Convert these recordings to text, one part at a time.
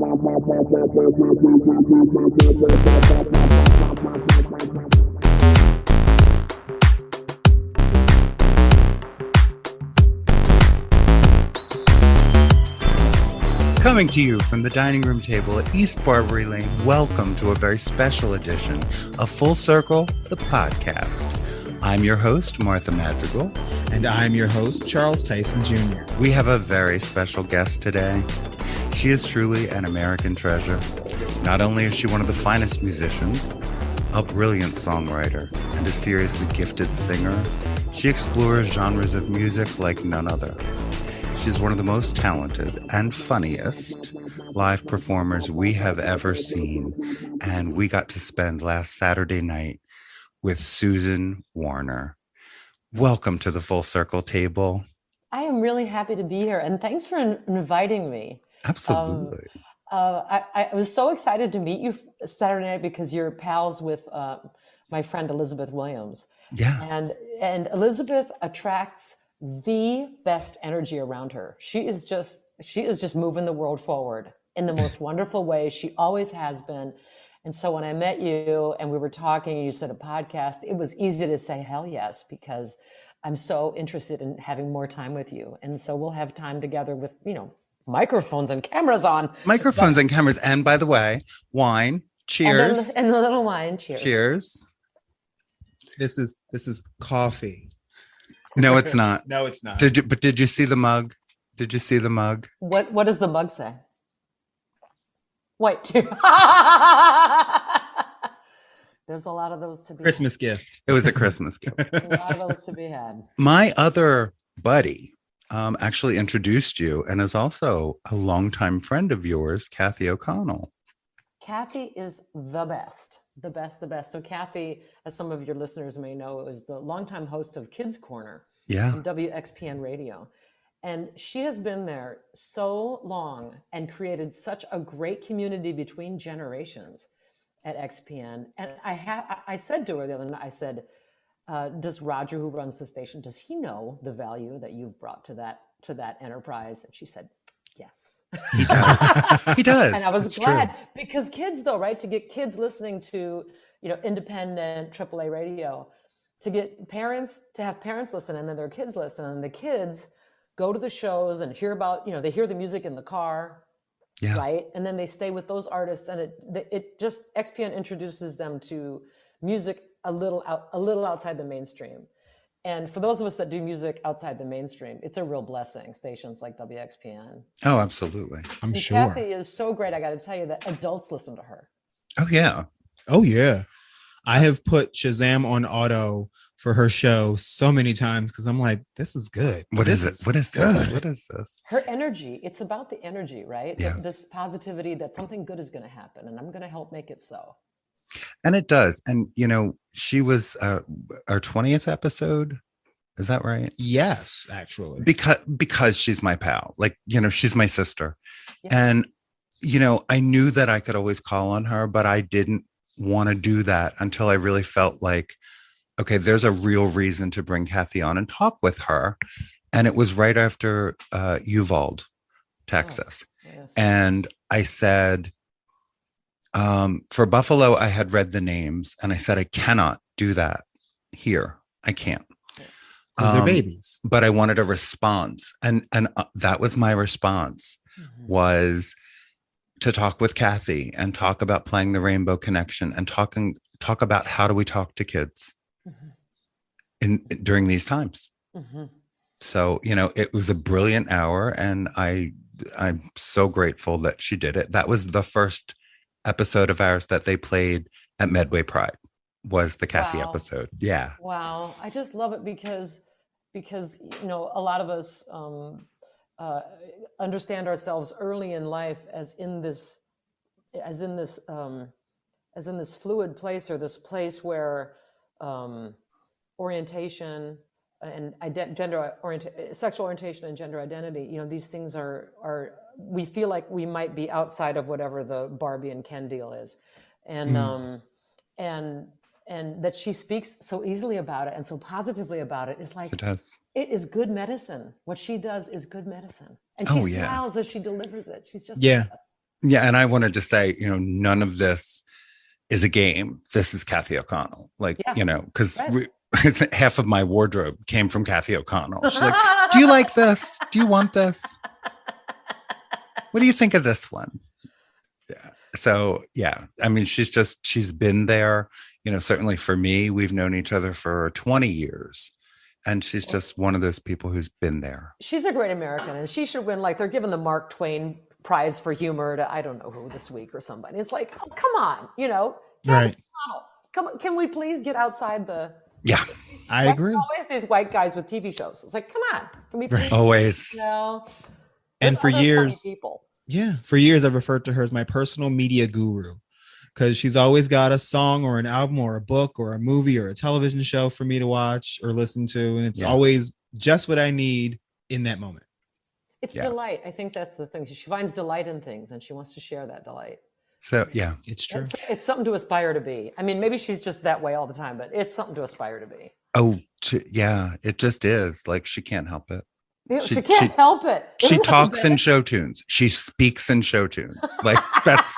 Coming to you from the dining room table at East Barbary Lane, welcome to a very special edition of Full Circle, the podcast. I'm your host, Martha Madrigal. And I'm your host, Charles Tyson Jr. We have a very special guest today. She is truly an American treasure. Not only is she one of the finest musicians, a brilliant songwriter, and a seriously gifted singer, she explores genres of music like none other. She's one of the most talented and funniest live performers we have ever seen, and we got to spend last Saturday night with Susan Werner. Welcome to the Full Circle table. I am really happy to be here, and thanks for inviting me. Absolutely. I was so excited to meet you Saturday night because you're pals with my friend Elizabeth Williams. Yeah. And Elizabeth attracts the best energy around her. She is just moving the world forward in the most wonderful way. She always has been. And so when I met you and we were talking and you said a podcast, it was easy to say hell yes, because I'm so interested in having more time with you. And so we'll have time together with, microphones and cameras on. And cameras. And by the way, wine. Cheers. And a little wine. Cheers. Cheers. This is coffee. No, it's not. No, it's not. Did you see the mug? Did you see the mug? What does the mug say? Wait. There's a lot of those to be Christmas gift. It was a Christmas gift. A lot of those to be had. My other buddy actually introduced you and is also a longtime friend of yours, Kathy O'Connell. Kathy is the best. The best. So Kathy, as some of your listeners may know, is the longtime host of Kids Corner on WXPN Radio. And she has been there so long and created such a great community between generations at XPN. And I said to her the other night, I said, does Roger, who runs the station, does he know the value that you've brought to that enterprise? And she said, yes. He does. He does. And I was That's glad true. because kids, though, right? To get kids listening to, independent AAA radio, to get parents, to have parents listen and then their kids listen, and the kids go to the shows and hear about, they hear the music in the car, right? And then they stay with those artists, and it just, XPN introduces them to music a little outside the mainstream. And for those of us that do music outside the mainstream, it's a real blessing, stations like WXPN. Oh, absolutely. I'm sure. Kathy is so great. I got to tell you that adults listen to her. Oh, yeah. Oh, yeah. I have put Shazam on auto for her show so many times because I'm like, this is good. What is it? What is this? What is this? Her energy. It's about the energy, right? Yeah. This positivity that something good is going to happen, and I'm going to help make it so. And it does. And, she was our 20th episode. Is that right? Yes, actually. Because she's my pal. She's my sister. Yeah. And, I knew that I could always call on her, but I didn't want to do that until I really felt like, okay, there's a real reason to bring Kathy on and talk with her. And it was right after Uvalde, Texas. Oh, yes. And I said, for Buffalo, I had read the names and I said, I cannot do that here. I can't. Because they're babies. But I wanted a response. And that was my response, was to talk with Kathy and talk about playing the Rainbow Connection and talk about how do we talk to kids during these times. So, it was a brilliant hour, and I'm so grateful that she did it. That was the first episode of ours that they played at Medway Pride, was the Kathy episode. Yeah. Wow. I just love it because a lot of us understand ourselves early in life as in this fluid place, or this place where orientation and sexual orientation and gender identity, these things are we feel like we might be outside of whatever the Barbie and Ken deal is, and that she speaks so easily about it and so positively about it. Is like, it is good medicine. What she does is good medicine, and she smiles as she delivers it. She's just the best. Yeah. And I wanted to say, none of this is a game. This is Kathy O'Connell. Like, because half of my wardrobe came from Kathy O'Connell. She's like, do you like this? Do you want this? What do you think of this one? Yeah. So, yeah, I mean, she's been there, certainly for me, we've known each other for 20 years. And she's just one of those people who's been there. She's a great American, and she should win. Like, they're giving the Mark Twain Prize for humor to, I don't know who this week or somebody. It's like, oh, come on, Right. Come on, can we please get outside the... Yeah, I agree. Always these white guys with TV shows. It's like, come on, can we please? Always. And for years, for years, I've referred to her as my personal media guru, because she's always got a song or an album or a book or a movie or a television show for me to watch or listen to. And it's always just what I need in that moment. It's delight. I think that's the thing. She finds delight in things and she wants to share that delight. So, yeah, it's true. It's something to aspire to be. I mean, maybe she's just that way all the time, but it's something to aspire to be. Oh, yeah, it just is. Like, she can't help it. She can't help it. She talks in show tunes. She speaks in show tunes. Like, that's...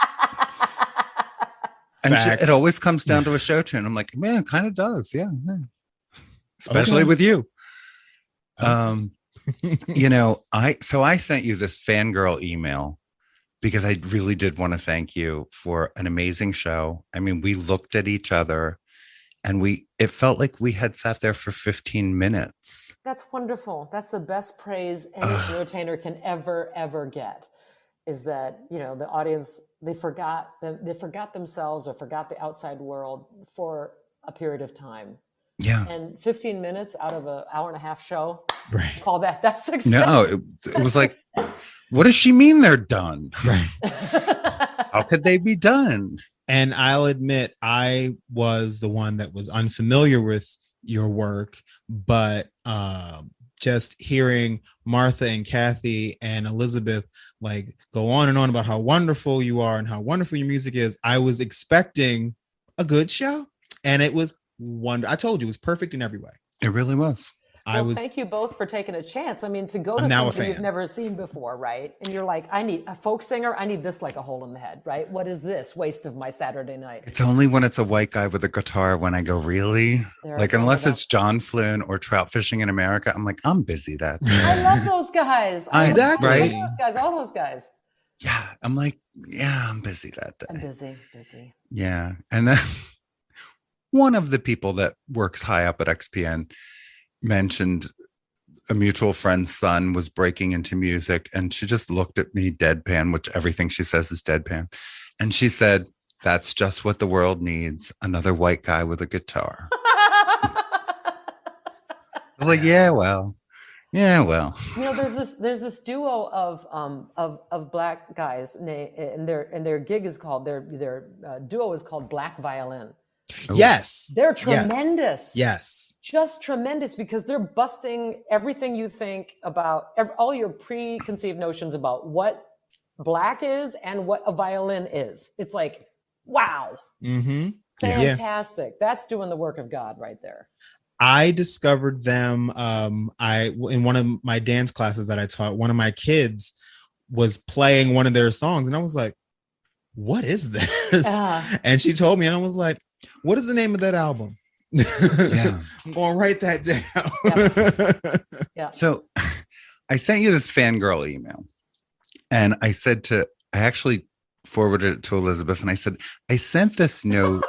And it always comes down to a show tune. I'm like, man, it kind of does. Yeah. Especially with you. I sent you this fangirl email because I really did want to thank you for an amazing show. I mean, we looked at each other and it felt like we had sat there for 15 minutes. That's wonderful. That's the best praise any entertainer can ever get. Is that, the audience, they forgot themselves or forgot the outside world for a period of time. Yeah. And 15 minutes out of an hour and a half show, call that's success. No, it was like, what does she mean they're done? Right. How could they be done? And I'll admit, I was the one that was unfamiliar with your work, but just hearing Martha and Kathy and Elizabeth like go on and on about how wonderful you are and how wonderful your music is, I was expecting a good show, and it was wonderful. I told you it was perfect in every way. It really was. Thank you both for taking a chance. I mean, to go to something you've never seen before, right? And you're like, I need a folk singer. I need this like a hole in the head, right? What is this waste of my Saturday night? It's only when it's a white guy with a guitar when I go, really? Like, unless it's John Flynn or Trout Fishing in America, I'm like, I'm busy that day. I love those guys. Exactly. Right? All those guys. Yeah. I'm like, yeah, I'm busy that day. I'm busy. Yeah. And then one of the people that works high up at XPN mentioned a mutual friend's son was breaking into music, and she just looked at me deadpan, which everything she says is deadpan. And she said, that's just what the world needs. Another white guy with a guitar. I was like, yeah, well. There's this duo of black guys, and their gig is called, their duo is called Black Violin. Yes. They're tremendous. Yes. Just tremendous, because they're busting everything you think about, all your preconceived notions about what black is and what a violin is. It's like, wow. Mm-hmm. Fantastic. Yeah. That's doing the work of God right there. I discovered them. In one of my dance classes that I taught, one of my kids was playing one of their songs, and I was like, what is this? And she told me, and I was like, what is the name of that album? Yeah. I'm going to write that down. Yeah. So I sent you this fangirl email, and I actually forwarded it to Elizabeth, and I said, I sent this note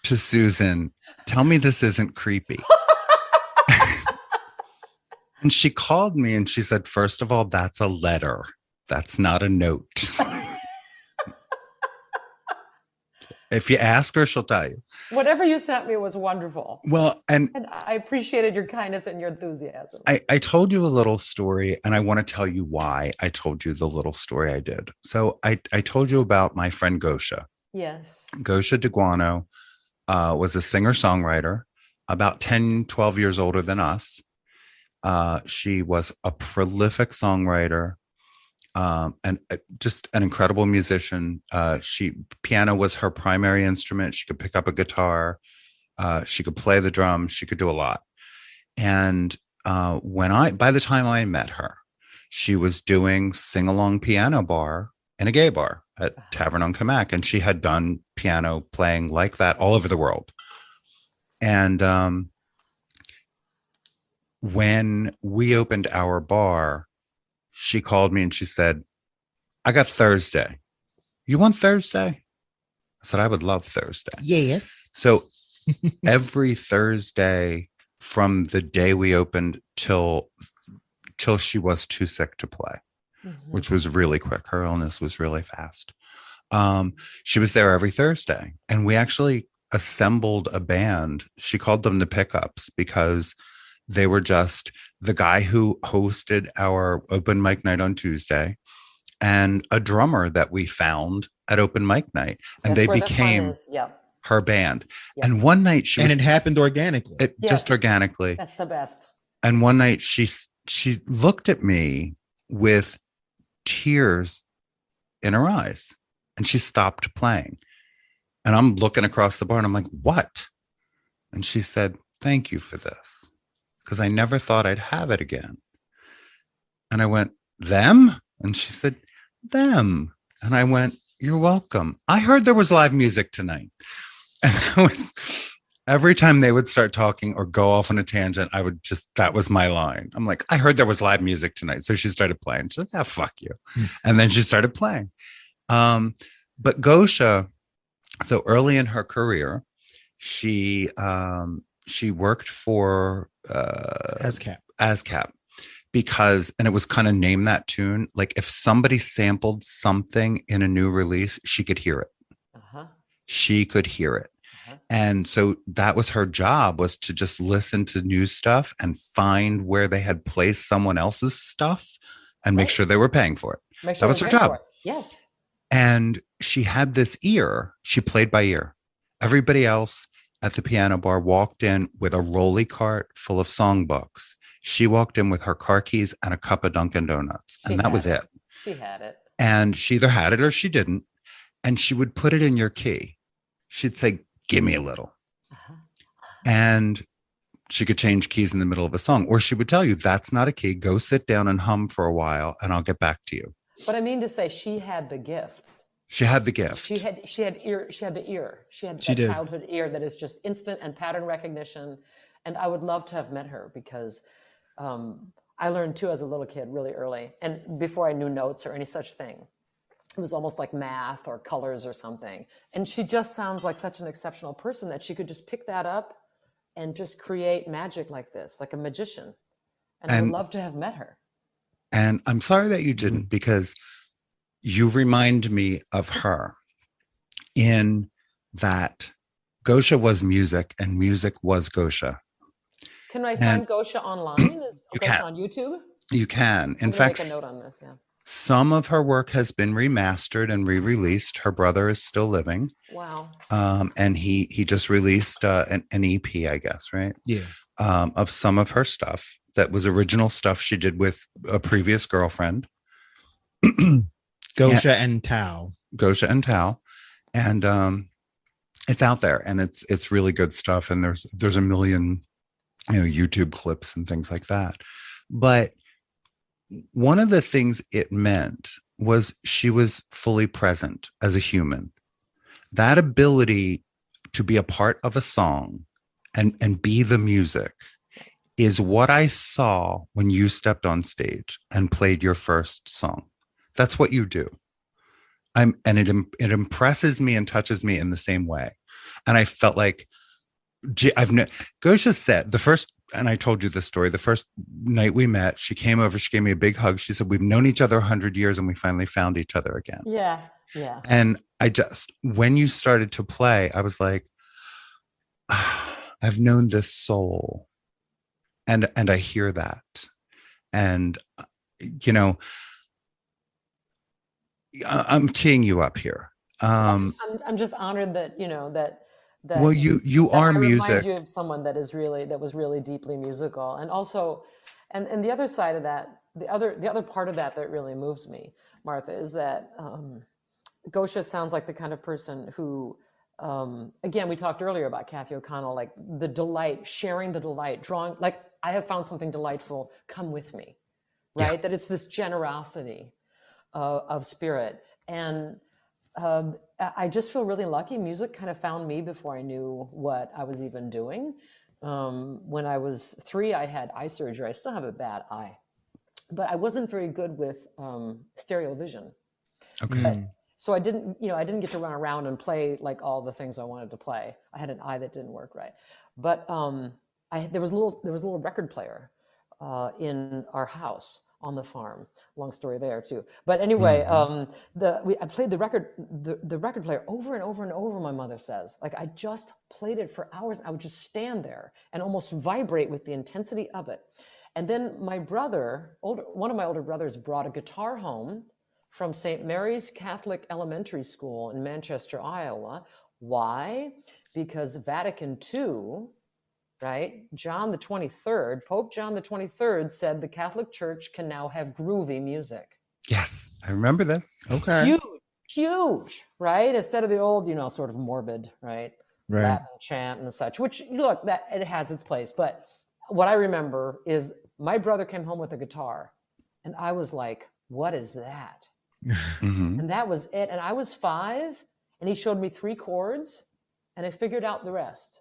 to Susan. Tell me this isn't creepy. And she called me and she said, first of all, that's a letter. That's not a note. If you ask her, she'll tell you. Whatever you sent me was wonderful. Well, and I appreciated your kindness and your enthusiasm. I told you a little story, and I want to tell you why I told you the little story I did. So I told you about my friend Gosha. Yes. Gosha DeGuano was a singer-songwriter, about 10, 12 years older than us. She was a prolific songwriter. And just an incredible musician. Piano was her primary instrument. She could pick up a guitar. She could play the drums. She could do a lot. And by the time I met her, she was doing Sing Along Piano Bar in a gay bar at Tavern on Camac. And she had done piano playing like that all over the world. And when we opened our bar, she called me and she said, I got Thursday. You want Thursday? I said, I would love Thursday. Yes. So every Thursday from the day we opened till she was too sick to play, which was really quick. Her illness was really fast. She was there every Thursday. And we actually assembled a band. She called them the Pickups because they were just the guy who hosted our open mic night on Tuesday and a drummer that we found at open mic night. And they became her band. Yep. And one night it happened organically. Just organically. That's the best. And one night she looked at me with tears in her eyes and she stopped playing. And I'm looking across the bar and I'm like, what? And she said, thank you for this, because I never thought I'd have it again. And I went, them? And she said, them. And I went, you're welcome. I heard there was live music tonight. And every time they would start talking or go off on a tangent, that was my line. I'm like, I heard there was live music tonight. So she started playing. She's like, fuck you. And then she started playing. But Gosha, so early in her career, she worked for ASCAP because, and it was kind of name that tune. Like if somebody sampled something in a new release, she could hear it. She could hear it. And so that was her job, was to just listen to new stuff and find where they had placed someone else's stuff and make sure they were paying for it. That was her job. Yes. And she had this ear. She played by ear. Everybody else at the piano bar walked in with a rolly cart full of songbooks. She walked in with her car keys and a cup of Dunkin' Donuts. And that was it. She had it. And she either had it or she didn't. And she would put it in your key. She'd say, give me a little. And she could change keys in the middle of a song. Or she would tell you, that's not a key. Go sit down and hum for a while and I'll get back to you. But I mean to say, she had the gift. She had the gift. She had the ear. She had that childhood ear that is just instant and pattern recognition. And I would love to have met her because I learned too as a little kid really early. And before I knew notes or any such thing, it was almost like math or colors or something. And she just sounds like such an exceptional person that she could just pick that up and just create magic like this, like a magician. And I would love to have met her. And I'm sorry that you didn't, because you remind me of her in that Gosha was music and music was Gosha. Can I find Gosha online? Is Gosha on YouTube? You can. In fact, make a note on this, some of her work has been remastered and re-released. Her brother is still living. Wow. And he just released an EP, I guess, right? Yeah. Of some of her stuff that was original stuff she did with a previous girlfriend. Gosha and Tao. And it's out there and it's really good stuff. And there's a million, YouTube clips and things like that. But one of the things it meant was she was fully present as a human. That ability to be a part of a song and be the music is what I saw when you stepped on stage and played your first song. That's what you do. It impresses me and touches me in the same way. And I felt like Gosha said the first, and I told you this story, the first night we met, she came over, she gave me a big hug. She said, we've known each other 100 years and we finally found each other again. Yeah. Yeah. And when you started to play, I was like, I've known this soul. And I hear that. And, I'm teeing you up here. I'm just honored that, that well, you are music. Remind you of someone that was really deeply musical. And also, and the other side of that, the other part of that really moves me, Martha, is that Gosha sounds like the kind of person who, again, we talked earlier about Kathy O'Connell, like the delight, sharing the delight, drawing, like I have found something delightful, come with me, right? Yeah. That it's this generosity of spirit And I just feel really lucky. Music kind of found me before I knew what I was even doing. When I was 3, I had eye surgery. I still have a bad eye, but I wasn't very good with stereo vision. Okay. So I didn't get to run around and play like all the things I wanted to play. I had an eye that didn't work right. But there was a little record player in our house on the farm. Long story there too. But anyway, I played the record player over and over and over. My mother says, like, I just played it for hours. I would just stand there and almost vibrate with the intensity of it. And then my brother, one of my older brothers, brought a guitar home from St. Mary's Catholic Elementary School in Manchester, Iowa. Why? Because Vatican II, right? Pope John the 23rd said the Catholic Church can now have groovy music. Yes, I remember this. Okay. Huge, right? Instead of the old, sort of morbid, right? Latin chant and such, which, look, that it has its place. But what I remember is my brother came home with a guitar and I was like, what is that? And that was it. And I was 5 and he showed me 3 chords and I figured out the rest.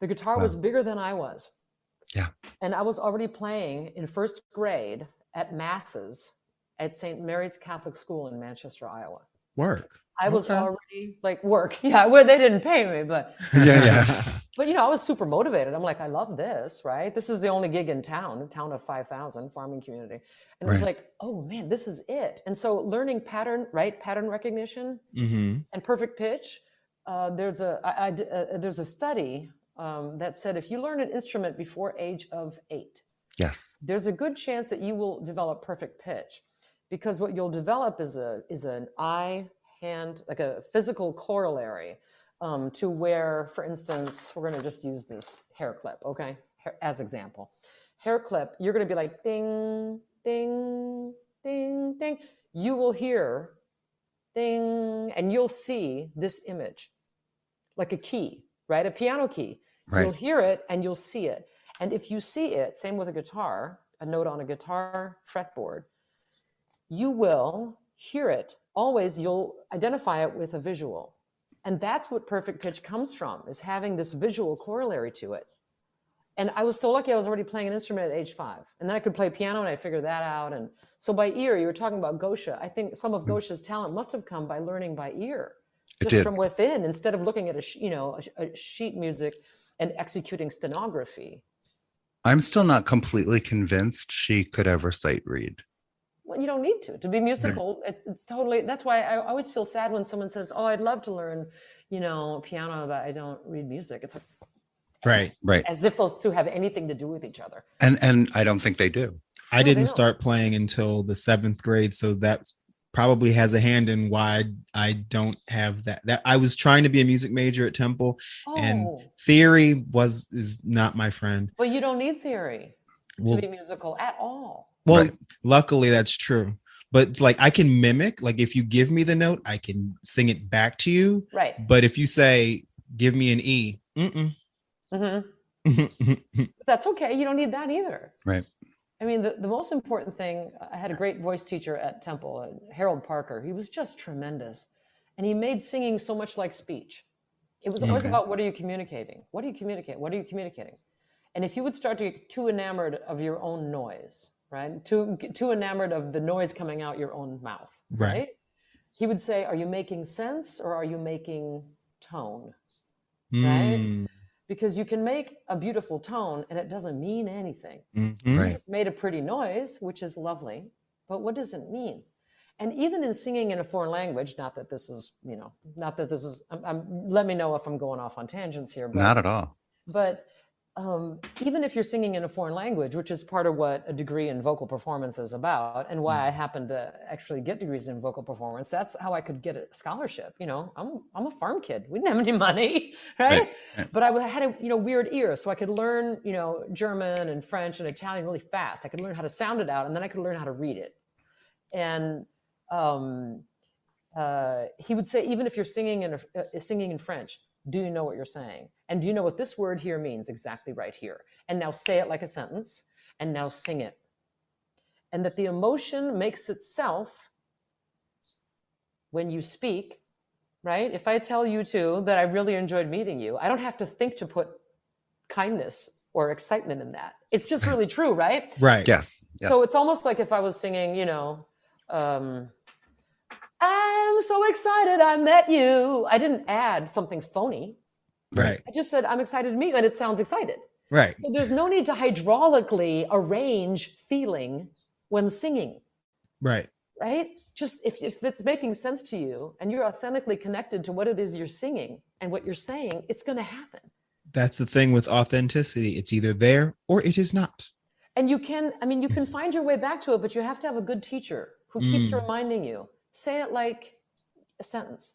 The guitar was bigger than I was. Yeah. And I was already playing in 1st grade at masses at St. Mary's Catholic School in Manchester, Iowa. Work. I was already like work. Yeah, where they didn't pay me, but yeah. But I was super motivated. I'm like, I love this, right? This is the only gig in town, a town of 5,000, farming community. And it was like, oh man, this is it. And so learning pattern recognition and perfect pitch. There's a study that said if you learn an instrument before age of 8, there's a good chance that you will develop perfect pitch, because what you'll develop is an eye hand, like a physical corollary to where, for instance, we're going to just use this hair clip, okay, as example. Hair clip, you're going to be like ding, ding, ding, ding. You will hear ding, and you'll see this image, like a key, right? A piano key. Right. You'll hear it and you'll see it. And if you see it, same with a guitar, a note on a guitar fretboard, you will hear it. Always, you'll identify it with a visual. And that's what perfect pitch comes from, is having this visual corollary to it. And I was so lucky I was already playing an instrument at age 5. And then I could play piano and I figured that out. And so by ear, you were talking about Gosha. I think some of Gosha's talent must have come by learning by ear. Just from within, instead of looking at a sheet music and executing stenography. I'm still not completely convinced she could ever sight read. Well, you don't need to be musical. It's totally, that's why I always feel sad when someone says, oh, I'd love to learn, piano, but I don't read music. It's like, right. As if those two have anything to do with each other. And I don't think they do. I didn't start playing until the 7th grade. So that's probably has a hand in why I don't have that. I was trying to be a music major at Temple, and theory is not my friend. Well, you don't need theory to be musical at all. Well, luckily that's true. But like I can mimic, like if you give me the note, I can sing it back to you. Right. But if you say, give me an E, that's okay. You don't need that either. Right. I mean, the most important thing, I had a great voice teacher at Temple, Harold Parker. He was just tremendous. And he made singing so much like speech. It was always about, what are you communicating? What do you communicate? What are you communicating? And if you would start to get too enamored of your own noise, right? Too enamored of the noise coming out your own mouth, right? He would say, are you making sense or are you making tone? Right? Because you can make a beautiful tone and it doesn't mean anything. Right. It's made a pretty noise, which is lovely, but what does it mean? And even in singing in a foreign language, not that this is, let me know if I'm going off on tangents here. But, not at all. But even if you're singing in a foreign language, which is part of what a degree in vocal performance is about, and why I happen to actually get degrees in vocal performance, that's how I could get a scholarship. I'm a farm kid. We didn't have any money, right? But I had a weird ear, so I could learn German and French and Italian really fast. I could learn how to sound it out, and then I could learn how to read it. And he would say, even if you're singing in French, do you know what you're saying? And do you know what this word here means exactly right here? And now say it like a sentence, and now sing it. And that the emotion makes itself when you speak, right? If I tell you two that I really enjoyed meeting you, I don't have to think to put kindness or excitement in that. It's just really true, right? Right. Yes. So it's almost like if I was singing, I'm so excited I met you. I didn't add something phony. Right. I just said, I'm excited to meet you, and it sounds excited. Right. So there's no need to hydraulically arrange feeling when singing. Right. Right? Just if it's making sense to you and you're authentically connected to what it is you're singing and what you're saying, it's going to happen. That's the thing with authenticity. It's either there or it is not. And you can find your way back to it, but you have to have a good teacher who keeps reminding you. Say it like a sentence.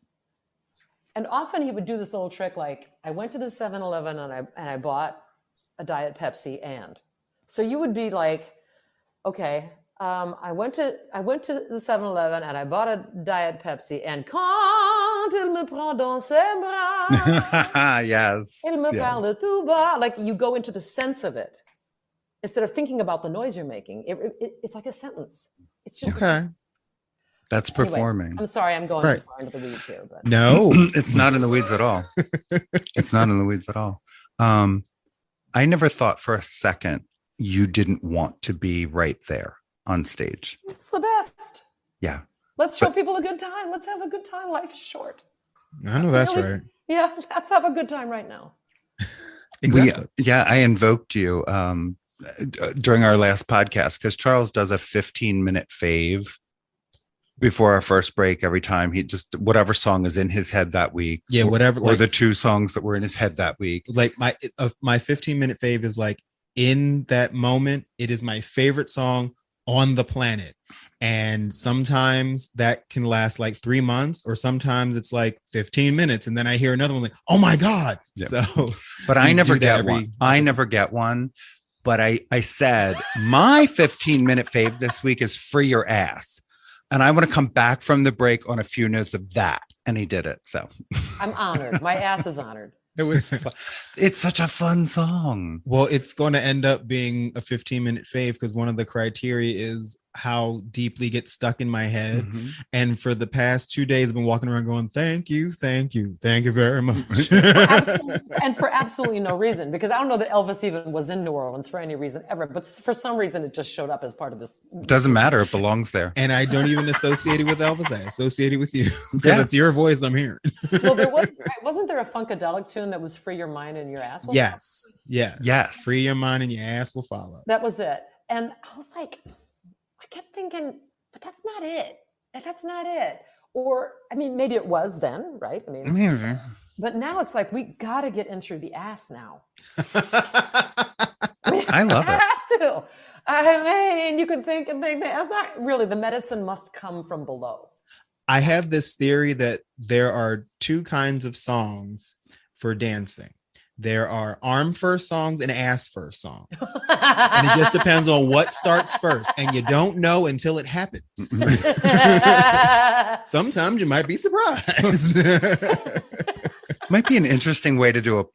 And often he would do this little trick, like, I went to the 7-Eleven and I bought a Diet Pepsi and. So you would be like, okay, I went to the 7-Eleven and I bought a Diet Pepsi and quand il me prend dans ses bras, yes, il me parle tout bas. Like you go into the sense of it instead of thinking about the noise you're making. It's like a sentence. It's just okay. That's performing. Anyway, I'm sorry, I'm going too far into the weeds here, but no, it's not in the weeds at all. It's not in the weeds at all. I never thought for a second you didn't want to be right there on stage. It's the best. Yeah. Let's show people a good time. Let's have a good time. Life is short. I know that's right. Yeah, let's have a good time right now. Exactly. I invoked you during our last podcast because Charles does a 15-minute fave before our first break every time. He just whatever song is in his head that week. Yeah, whatever. Or the two songs that were in his head that week. Like my 15-minute fave is like in that moment, it is my favorite song on the planet. And sometimes that can last like 3 months, or sometimes it's like 15 minutes. And then I hear another one like, oh my God. Yep. So, but I never get one. I never get one. But I said, my 15-minute fave this week is Free Your Ass. And I want to come back from the break on a few notes of that. And he did it. So I'm honored. My ass is honored. It was fun. It's such a fun song. Well, it's going to end up being a 15-minute fave because one of the criteria is how deeply gets stuck in my head. Mm-hmm. And for the past 2 days, I've been walking around going, thank you very much. And for absolutely no reason, because I don't know that Elvis even was in New Orleans for any reason ever, but for some reason it just showed up as part of this. Doesn't matter. It belongs there. And I don't even associate it with Elvis. I associate it with you because it's your voice I'm hearing. Well, wasn't there a Funkadelic tune that was Free Your Mind and Your Ass Will Follow? Yes. Free your mind and your ass will follow. That was it. And I was like, I kept thinking, but that's not it. That's not it. Or, I mean, maybe it was then, right? I mean, but now it's like, we got to get in through the ass now. I love it. Have to. I mean, you can think and think that's not really, the medicine must come from below. I have this theory that there are two kinds of songs for dancing. There are arm first songs and ass first songs. And it just depends on what starts first. And you don't know until it happens. Sometimes you might be surprised. Might be an interesting way to do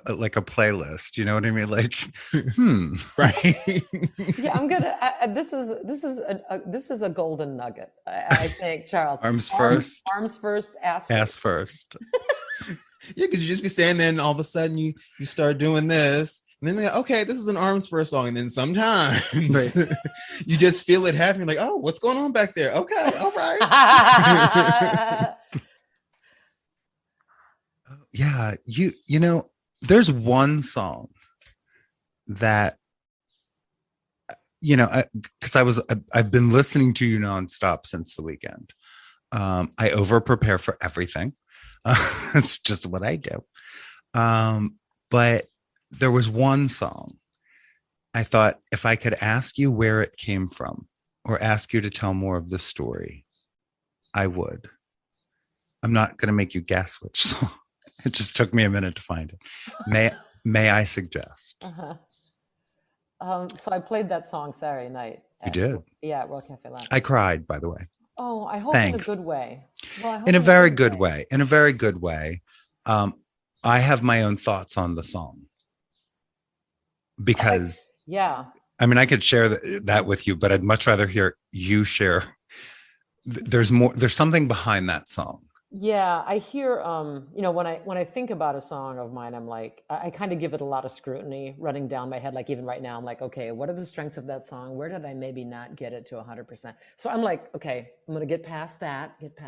like a playlist. You know what I mean? Like, right. Yeah, I'm gonna. This is a golden nugget. I think, Charles. Arms first, ass first. Yeah, because you just be standing there and all of a sudden you start doing this. And then they're like, okay, this is an arms first song. And then sometimes you just feel it happening. Like, oh, what's going on back there? Okay, all right. Yeah, you know, there's one song that, you know, because I've been listening to you nonstop since the weekend. I over prepare for everything. It's just what I do. But there was one song I thought if I could ask you where it came from or ask you to tell more of the story, I would. I'm not going to make you guess which song. It just took me a minute to find it. May I suggest? So I played that song Saturday night. You did? Yeah, at World Cafe Lounge. I cried, by the way. Oh, I hope Thanks. in a good way. Well, I hope in a very good way. In a very good way. I have my own thoughts on the song because yeah. I mean, I could share that with you, but I'd much rather hear you share there's something behind that song. Yeah, I hear, when I think about a song of mine, I'm like, I kind of give it a lot of scrutiny running down my head. Like even right now, I'm like, okay, what are the strengths of that song? Where did I maybe not get it to 100%? So I'm like, okay, I'm going to get past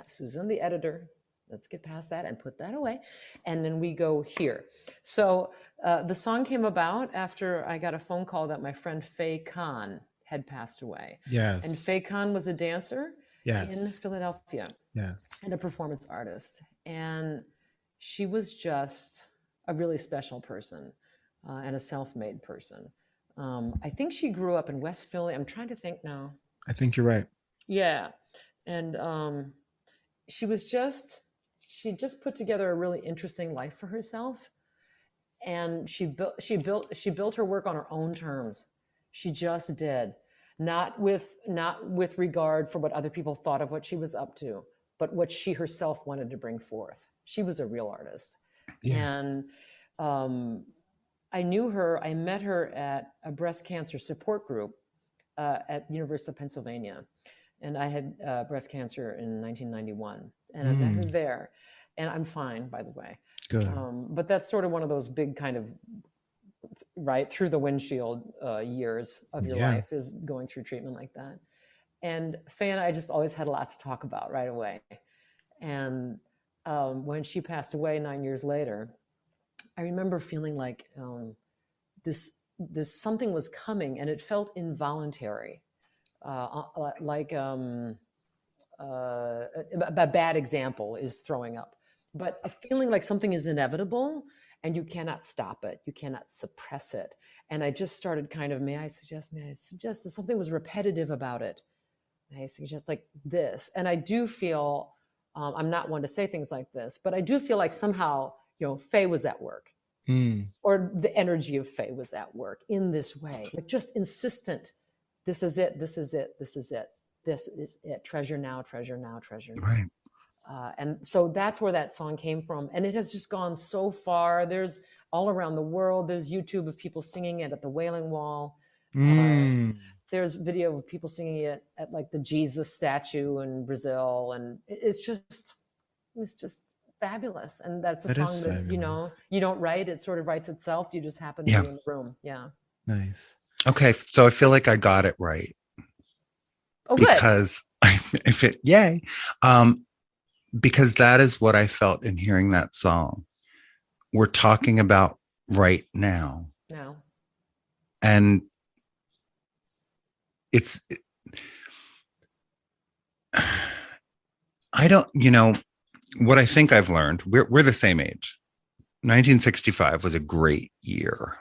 Susan, the editor. Let's get past that and put that away. And then we go here. So the song came about after I got a phone call that my friend Faye Khan had passed away. Yes. And Faye Khan was a dancer in Philadelphia. Yes. And a performance artist. And she was just a really special person and a self-made person. I think she grew up in West Philly. I'm trying to think now. I think you're right. Yeah. And she just put together a really interesting life for herself. And she built her work on her own terms. She just did. Not with regard for what other people thought of what she was up to, but what she herself wanted to bring forth. She was a real artist. Yeah. And I met her at a breast cancer support group at the University of Pennsylvania. And I had breast cancer in 1991. And I met her there. And I'm fine, by the way. Good. But that's sort of one of those big kind of, right, through the windshield years of your life is going through treatment like that. And Faye and I just always had a lot to talk about right away. And when she passed away 9 years later, I remember feeling like this something was coming, and it felt involuntary, like a bad example is throwing up, but a feeling like something is inevitable and you cannot stop it, you cannot suppress it. And I just started kind of, may I suggest that something was repetitive about it. I suggest like this. And I do feel, I'm not one to say things like this, but I do feel like somehow, Faye was at work, or the energy of Faye was at work in this way, like just insistent. This is it. This is it. This is it. This is it. Treasure now, treasure now, treasure now. Right. And so that's where that song came from. And it has just gone so far. There's all around the world. There's YouTube of people singing it at the Wailing Wall. There's video of people singing it at like the Jesus statue in Brazil. And it's just fabulous. And that's a song that, you don't write. It sort of writes itself. You just happen to be in the room. Yeah. Nice. Okay. So I feel like I got it right. Oh, good. Because that is what I felt in hearing that song. We're talking about right now. No. And what I think I've learned, we're the same age. 1965 was a great year.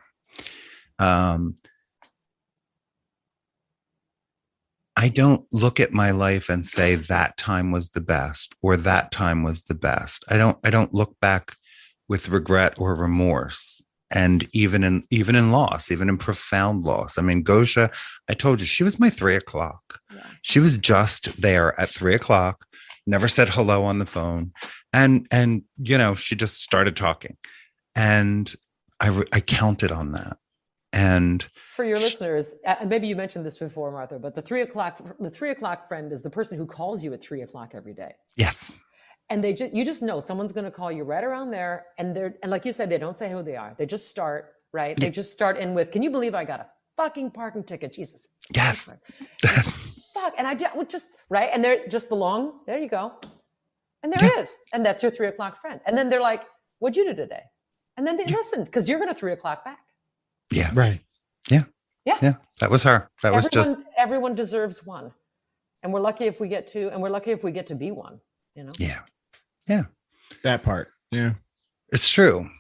I don't look at my life and say that time was the best or that time was the best. I don't look back with regret or remorse. And even in loss, even in profound loss. I mean, Gosha, I told you, she was my 3 o'clock. Yeah. She was just there at 3 o'clock, never said hello on the phone. And she just started talking. And I counted on that. And for your listeners, maybe you mentioned this before, Martha, but the 3 o'clock friend is the person who calls you at 3 o'clock every day. Yes. And you just know someone's going to call you right around there. And like you said, they don't say who they are. They just start, right? They just start in with, can you believe I got a fucking parking ticket? Jesus. Yes. Fuck. And I just, right. And they're just there you go. And there it is. And that's your 3 o'clock friend. And then they're like, what'd you do today? And then they listened because you're going to 3 o'clock back. Yeah. Right. Yeah. Yeah. Yeah. That was her. Everyone deserves one. And we're lucky if we get to, be one, Yeah. Yeah. That part. Yeah. It's true.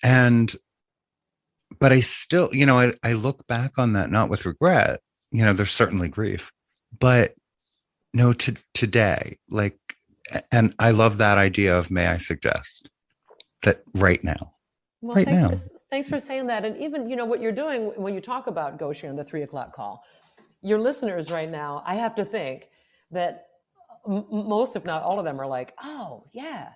But I still, I look back on that, not with regret, there's certainly grief, but no, today, like, and I love that idea of, may I suggest that right now. Well, thanks for saying that. And even, what you're doing when you talk about Gosha and the 3 o'clock call, your listeners right now, I have to think that most, if not all of them are like, oh yeah,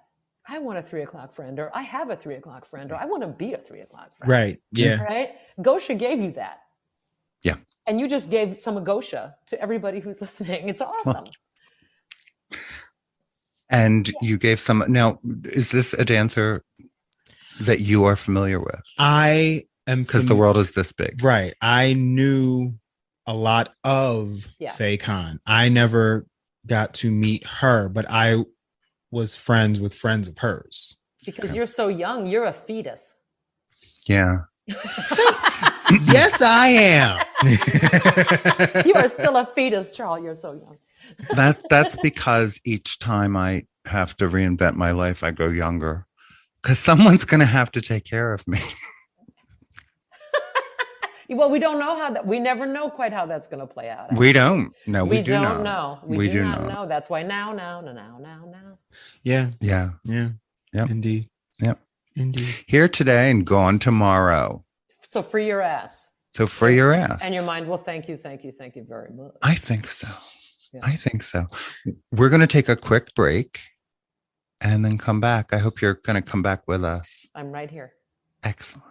I want a 3 o'clock friend, or I have a 3 o'clock friend, or I want to be a 3 o'clock friend. Right. Yeah. Right. Gosha gave you that. Yeah. And you just gave some of Gosha to everybody who's listening. It's awesome. And you gave some. Now, is this a dancer that you are familiar with? I am, because the world is this big. Right. I knew a lot of Faye Khan. I never got to meet her, but I was friends with friends of hers. Because you're so young, you're a fetus. Yeah. Yes, I am. You are still a fetus, Charles. You're so young. That's because each time I have to reinvent my life, I grow younger. Because someone's going to have to take care of me. Well, we don't know how that. We never know quite how that's going to play out. We don't. No, we do don't not. know. We do not know. That's why now. Yeah. Yeah. Yeah. Yep. Indeed. Yep. Indeed. Here today and gone tomorrow. So free your ass. So free your ass. And your mind will thank you very much. I think so. Yeah. I think so. We're going to take a quick break and then come back. I hope you're going to come back with us. I'm right here. Excellent.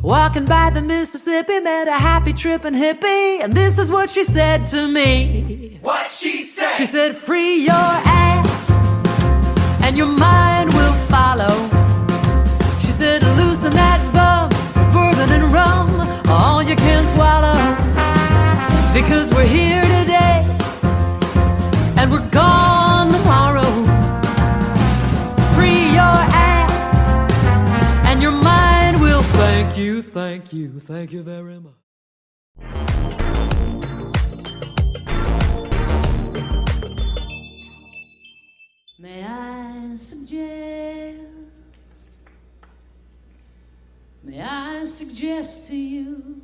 Walking by the Mississippi, met a happy tripping hippie, and this is what she said to me. What she said? She said, free your ass, and your mind will follow. She said, loosen that bum, bourbon and rum, all you can swallow. Because we're here today, and we're gone tomorrow. Free your ass, and your mind will thank you very much. May I suggest to you,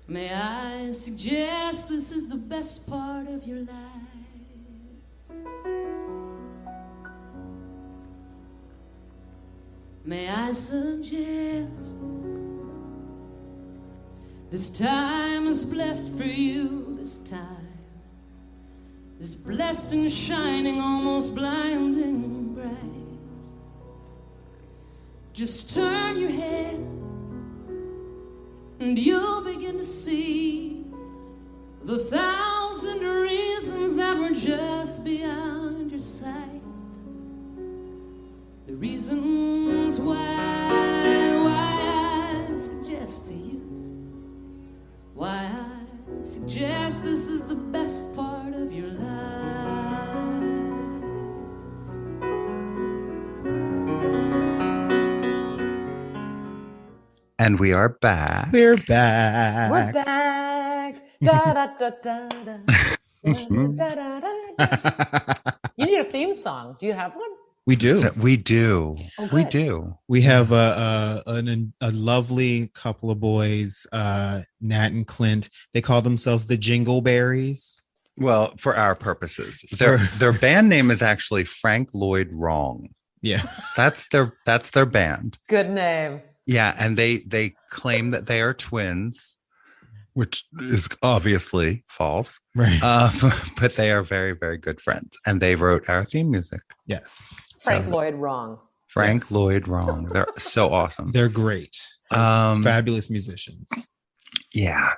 may I suggest this is the best part of your life? May I suggest this time is blessed for you, this time is blessed and shining, almost blinding bright. Just turn your head and you'll begin to see the thousand reasons that were just beyond your sight. The reasons why I'd suggest to you, why I'd suggest this is the best part of your life. And we are back. We're back. We're back. Da, da, da, da, da. Da, da, da, da. You need a theme song. Do you have one? We do. We do. Oh, We good. do. We have a lovely couple of boys, Nat and Clint. They call themselves the Jingleberries. Well, for our purposes, their band name is actually Frank Lloyd Wrong. Yeah, That's their band. Good name. Yeah, and they claim that they are twins, which is obviously false. right. But they are very, very good friends, and they wrote our theme music. Yes, Frank So, Lloyd Wrong. Frank Yes. Lloyd Wrong. They're so awesome. they're great. Fabulous musicians. Yeah,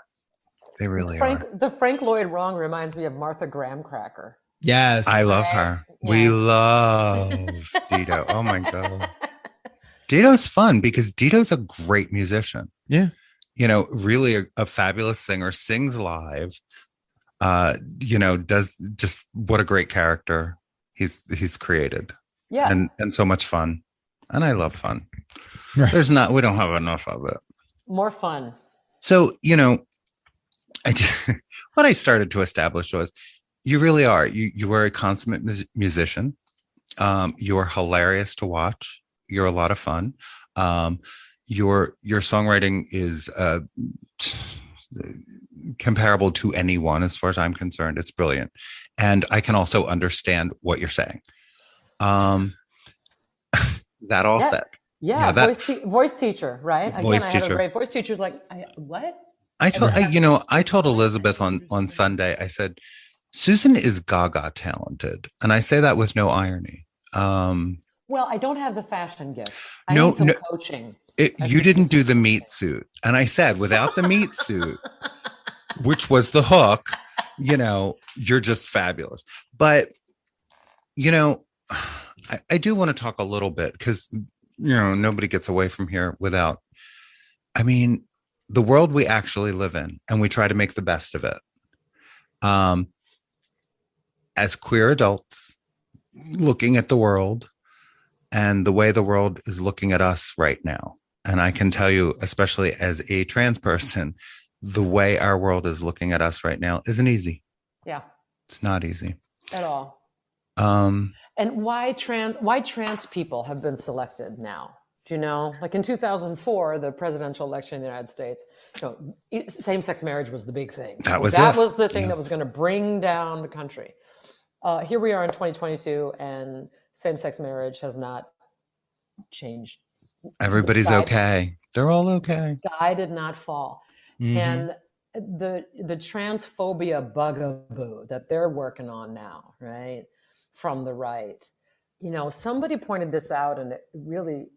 they really are. The Frank Lloyd Wrong reminds me of Martha Graham Cracker. Yes, I love her. Yeah. We love Dito. Oh my God. Dito's fun because Dito's a great musician. Yeah. You know, really a fabulous singer, sings live, does just what a great character he's created. Yeah. And so much fun. And I love fun. Right. We don't have enough of it. More fun. So, what I started to establish was you really are. You are a consummate musician. You are hilarious to watch. You're a lot of fun. Your songwriting is comparable to anyone as far as I'm concerned. It's brilliant. And I can also understand what you're saying. That all said. Yeah, that- voice teacher, right? Voice Again, I had teacher. a great voice teacher's like, what? I told Elizabeth on Sunday, I said, Susan is gaga talented. And I say that with no irony. Well, I don't have the fashion gift. I No, need some no. coaching. You didn't do the meat suit. And I said, without the meat suit, which was the hook, you're just fabulous. But, I do want to talk a little bit because, nobody gets away from here without, the world we actually live in, and we try to make the best of it. As queer adults looking at the world and the way the world is looking at us right now. And I can tell you, especially as a trans person, the way our world is looking at us right now isn't easy. Yeah. It's not easy at all. And why trans people have been selected now? Do you know? Like in 2004, the presidential election in the United States, same-sex marriage was the big thing. That was the thing that was going to bring down the country. Here we are in 2022, and same-sex marriage has not changed. Everybody's okay. They're all okay. The sky did not fall. Mm-hmm. And the transphobia bugaboo that they're working on now, right, from the right, somebody pointed this out, and it really,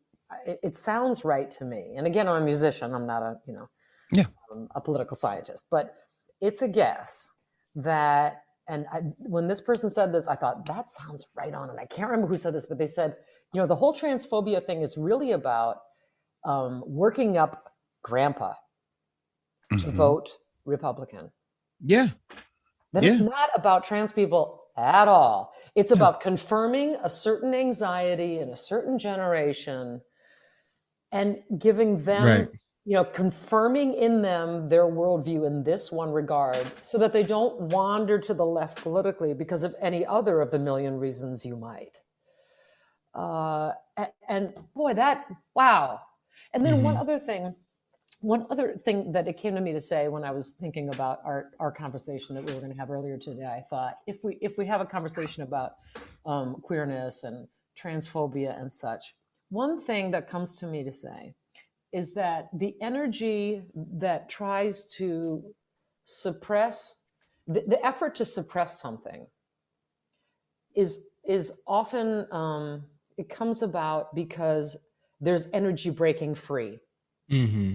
it sounds right to me. And again, I'm a musician. I'm not a political scientist, but it's a guess that. And when this person said this, I thought, that sounds right on. And I can't remember who said this, but they said, the whole transphobia thing is really about working up grandpa to vote Republican. Yeah. That is not about trans people at all. It's about confirming a certain anxiety in a certain generation and giving them, confirming in them their worldview in this one regard so that they don't wander to the left politically because of any other of the million reasons you might. And boy, wow. And then one other thing that it came to me to say when I was thinking about our conversation that we were going to have earlier today, I thought if we have a conversation about queerness and transphobia and such, one thing that comes to me to say is that the energy that tries to suppress, the effort to suppress something is often, it comes about because there's energy breaking free. Mm-hmm.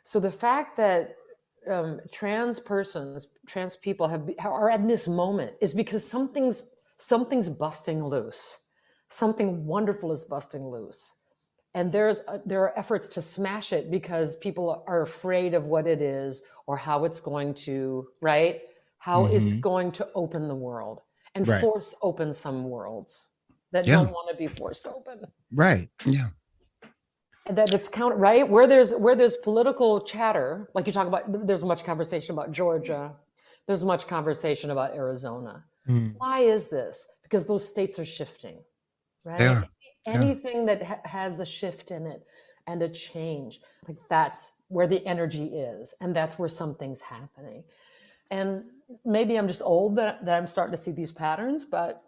So the fact that trans people are in this moment is because something's busting loose. Something wonderful is busting loose. And there are efforts to smash it because people are afraid of what it is or how it's going to, right? How it's going to open the world and force open some worlds that don't want to be forced open. Right. Yeah. And that it's right? Where there's political chatter, like you talk about, there's much conversation about Georgia. There's much conversation about Arizona. Why is this? Because those states are shifting, right? They are. Anything that has a shift in it and a change, like that's where the energy is, and that's where something's happening. And maybe I'm just old that I'm starting to see these patterns, but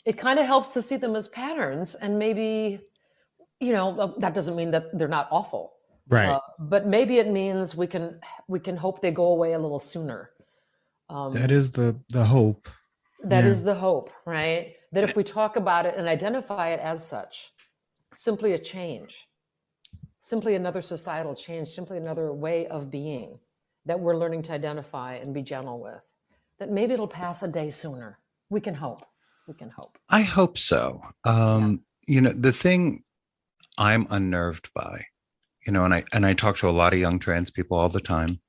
it kind of helps to see them as patterns. And maybe, that doesn't mean that they're not awful, right? But maybe it means we can hope they go away a little sooner. That is the hope. That is the hope, right? That if we talk about it and identify it as such, simply a change, simply another societal change, simply another way of being that we're learning to identify and be gentle with, that maybe it'll pass a day sooner. We can hope. I hope so. The thing I'm unnerved by, and I talk to a lot of young trans people all the time,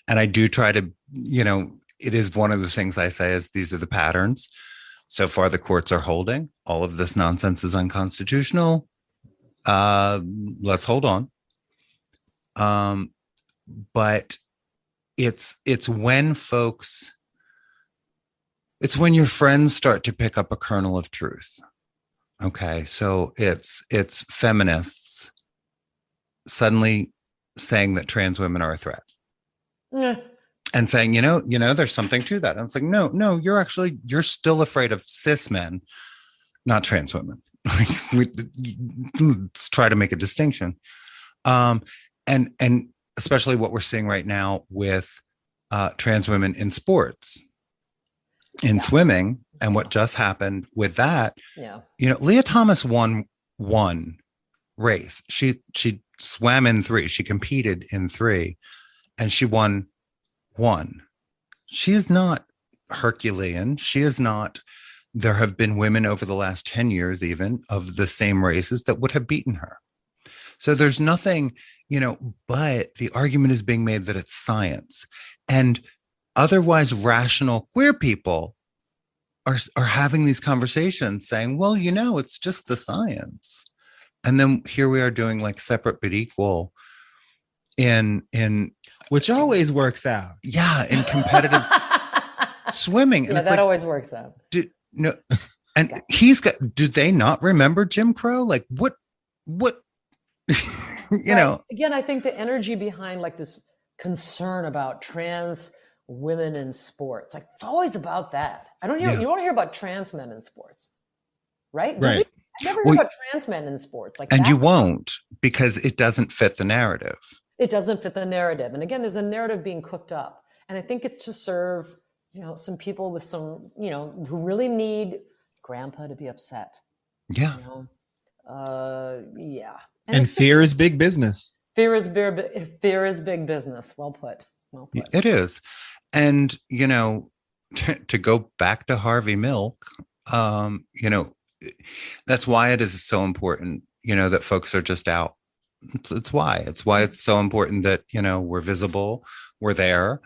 and I do try to, it is one of the things I say is these are the patterns. So far, the courts are holding. All of this nonsense is unconstitutional. Let's hold on. But it's when your friends start to pick up a kernel of truth. Okay, so it's feminists suddenly saying that trans women are a threat. And saying, there's something to that. And it's like, no, you're still afraid of cis men, not trans women. Let's try to make a distinction. And especially what we're seeing right now with trans women in sports, in swimming, and what just happened with that. Yeah. Leah Thomas won one race. She swam in 3. She competed in 3 and she won 1. She is not Herculean. She is not, there have been women over the last 10 years, even of the same races, that would have beaten her. So there's nothing, but the argument is being made that it's science. And otherwise rational queer people are having these conversations saying, well, it's just the science. And then here we are doing like separate but equal in which always works out. Yeah, in competitive swimming. And yeah, it's that like, always works out. And he's got, do they not remember Jim Crow? Like what, know? Again, I think the energy behind like this concern about trans women in sports, like it's always about that. You don't hear about trans men in sports, right? Right. I never hear about trans men in sports. And you won't, because it doesn't fit the narrative. It doesn't fit the narrative. And again, there's a narrative being cooked up. And I think it's to serve, some people with some, who really need grandpa to be upset. Yeah. Yeah. And fear is big business. Fear is big business. Well put. It is. And, to go back to Harvey Milk, that's why it is so important, that folks are just out. It's why it's so important that, we're visible, we're there,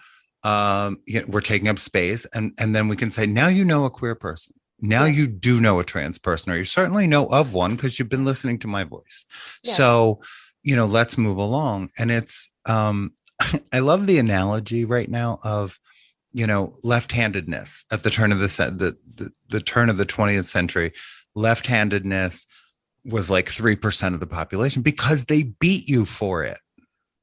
we're taking up space. And then we can say, now a queer person. Now you do know a trans person, or you certainly know of one because you've been listening to my voice. Yeah. So, let's move along. And it's, I love the analogy right now of, left-handedness at the turn of the turn of the 20th century. Left-handedness was like 3% of the population because they beat you for it.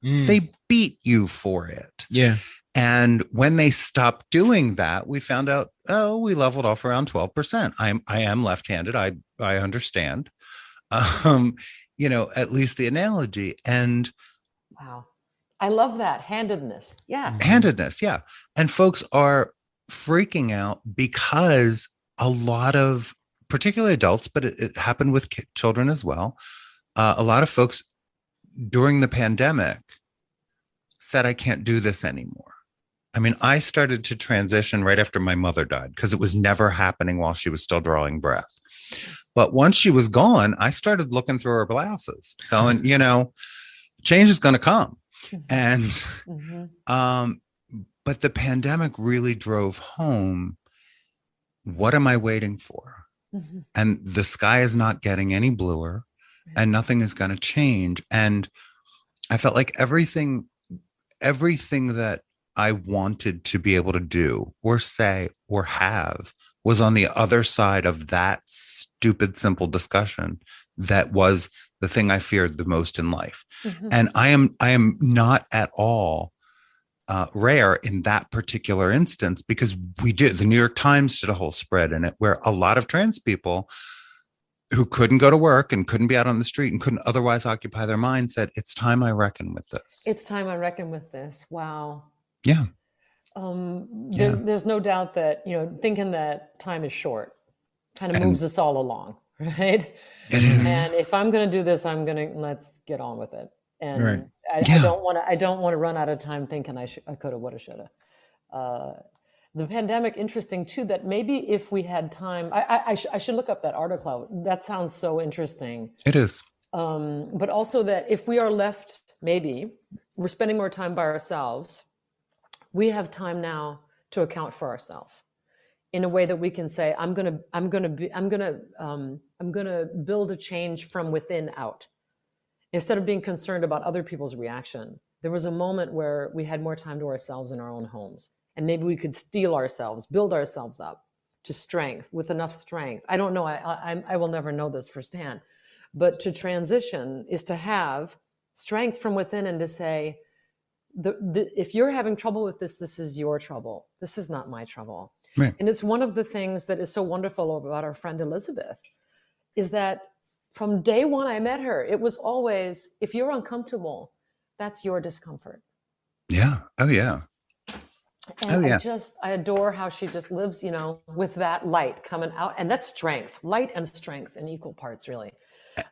They beat you for it. Yeah. And when they stopped doing that, we found out, we leveled off around 12%. I am left-handed. I understand, at least the analogy. And wow. I love that. Handedness. Yeah. Handedness. Yeah. And folks are freaking out because a lot of, particularly adults, but it happened with children as well. A lot of folks during the pandemic said, I can't do this anymore. I mean, I started to transition right after my mother died because it was never happening while she was still drawing breath. But once she was gone, I started looking through her blouses, going, change is going to come. And, but the pandemic really drove home, what am I waiting for? And the sky is not getting any bluer and nothing is going to change. And I felt like everything that I wanted to be able to do or say or have was on the other side of that stupid, simple discussion that was the thing I feared the most in life. And I am not at all rare in that particular instance, because the New York Times did a whole spread in it where a lot of trans people who couldn't go to work and couldn't be out on the street and couldn't otherwise occupy their mind said, it's time I reckon with this. It's time I reckon with this. Wow. Yeah. There's no doubt that, thinking that time is short kind of moves us all along, right? It is. And if I'm going to do this, let's get on with it. And I don't want to run out of time thinking I could have, would have, should have. The pandemic, interesting too, that maybe if we had time, I should look up that article. That sounds so interesting. It is. But also that if we are left, maybe we're spending more time by ourselves, we have time now to account for ourselves in a way that we can say, I'm going to build a change from within out. Instead of being concerned about other people's reaction, there was a moment where we had more time to ourselves in our own homes. And maybe we could steel ourselves, build ourselves up to strength, with enough strength. I don't know, I will never know this firsthand. But to transition is to have strength from within and to say, if you're having trouble with this, this is your trouble. This is not my trouble. Right. And it's one of the things that is so wonderful about our friend Elizabeth, is that from day one I met her, it was always, if you're uncomfortable, that's your discomfort. Yeah. Oh, yeah. And I adore how she just lives, with that light coming out. And that's strength, light and strength in equal parts, really.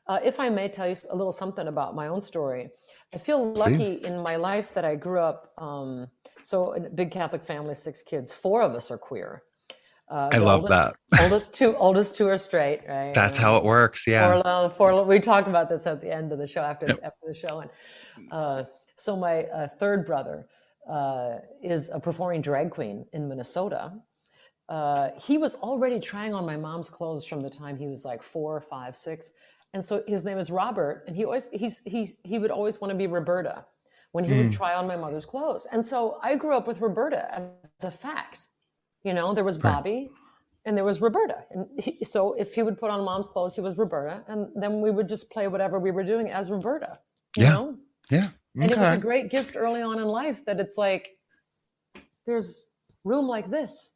If I may tell you a little something about my own story, I feel lucky in my life that I grew up. So in a big Catholic family, 6 kids, 4 of us are queer. I love that. Oldest two are straight, right? That's how it works. Yeah. We talked about this at the end of the show, after the show. And so my third brother is a performing drag queen in Minnesota. He was already trying on my mom's clothes from the time he was like 4, 5, 6. And so his name is Robert, and he would always want to be Roberta when he would try on my mother's clothes. And so I grew up with Roberta as a fact. You know, there was Bobby and there was Roberta. And so if he would put on mom's clothes, he was Roberta. And then we would just play whatever we were doing as Roberta, you know? Yeah. And it was a great gift early on in life that it's like, there's room like this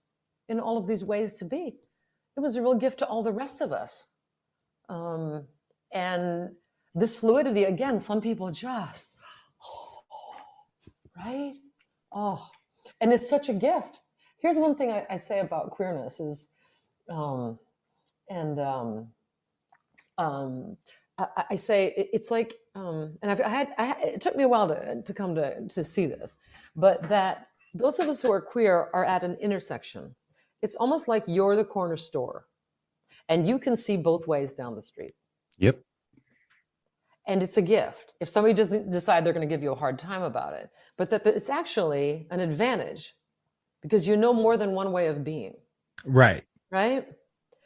in all of these ways to be. It was a real gift to all the rest of us. And this fluidity, again, some people just, right? Oh, and it's such a gift. Here's one thing I say about queerness is, I say it's like, and it took me a while to come to see this, but that those of us who are queer are at an intersection. It's almost like you're the corner store, and you can see both ways down the street. Yep. And it's a gift if somebody doesn't decide they're going to give you a hard time about it, but that it's actually an advantage. Because you know more than one way of being. Right. Right?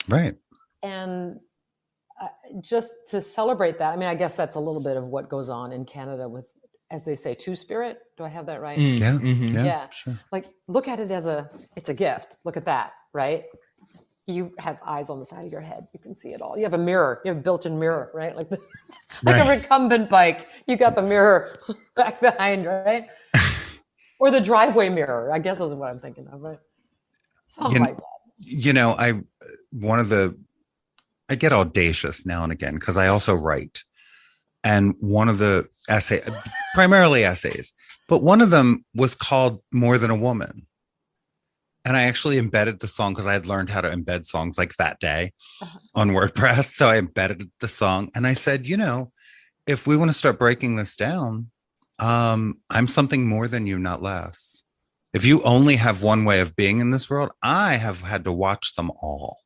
Right. And just to celebrate that, I mean, I guess that's a little bit of what goes on in Canada with, as they say, two-spirit. Do I have that right? Yeah. Mm-hmm. Yeah. Sure. Like, look at it as it's a gift. Look at that, right? You have eyes on the side of your head. You can see it all. You have a mirror. You have a built-in mirror, right? Like a recumbent bike. You got the mirror back behind, right? Or the driveway mirror, I guess is what I'm thinking of, right? Something like that. You know, I get audacious now and again because I also write. And one of the primarily essays, but one of them was called More Than a Woman. And I actually embedded the song because I had learned how to embed songs like that day on WordPress. So I embedded the song and I said, you know, if we want to start breaking this down, I'm something more than you, not less. If you only have one way of being in this world, I have had to watch them all.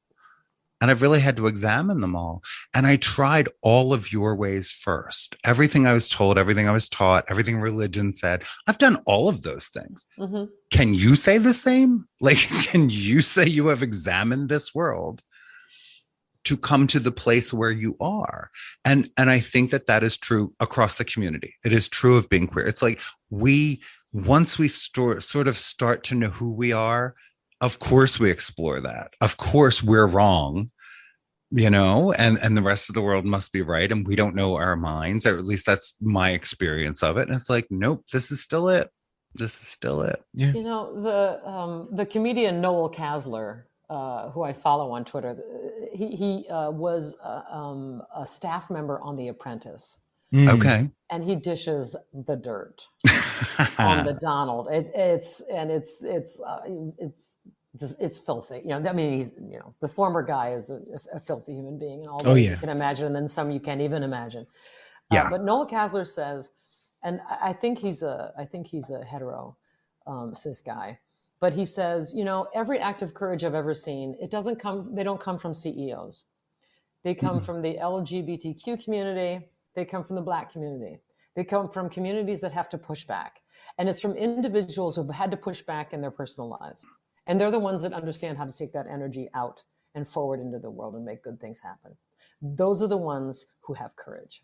And I've really had to examine them all. And I tried all of your ways first. Everything I was told, everything I was taught, everything religion said, I've done all of those things. Mm-hmm. Can you say the same? Like, can you say you have examined this world to come to the place where you are? And I think that is true across the community. It is true of being queer. It's like once we sort of start to know who we are, of course we explore that. Of course we're wrong, you know, and the rest of the world must be right. And we don't know our minds, or at least that's my experience of it. And it's like, nope, this is still it. This is still it. Yeah. You know, the comedian Noel Casler, who I follow on Twitter, he was a staff member on The Apprentice. Okay. And he dishes the dirt on the Donald. It's filthy. You know, I mean, he's, you know, the former guy is a filthy human being, and all that you can imagine, and then some you can't even imagine. Yeah. But Noel Casler says, and I think he's a hetero cis guy. But he says, you know, every act of courage I've ever seen, they don't come from CEOs. They come from the LGBTQ community. They come from the Black community. They come from communities that have to push back. And it's from individuals who've had to push back in their personal lives. And they're the ones that understand how to take that energy out and forward into the world and make good things happen. Those are the ones who have courage.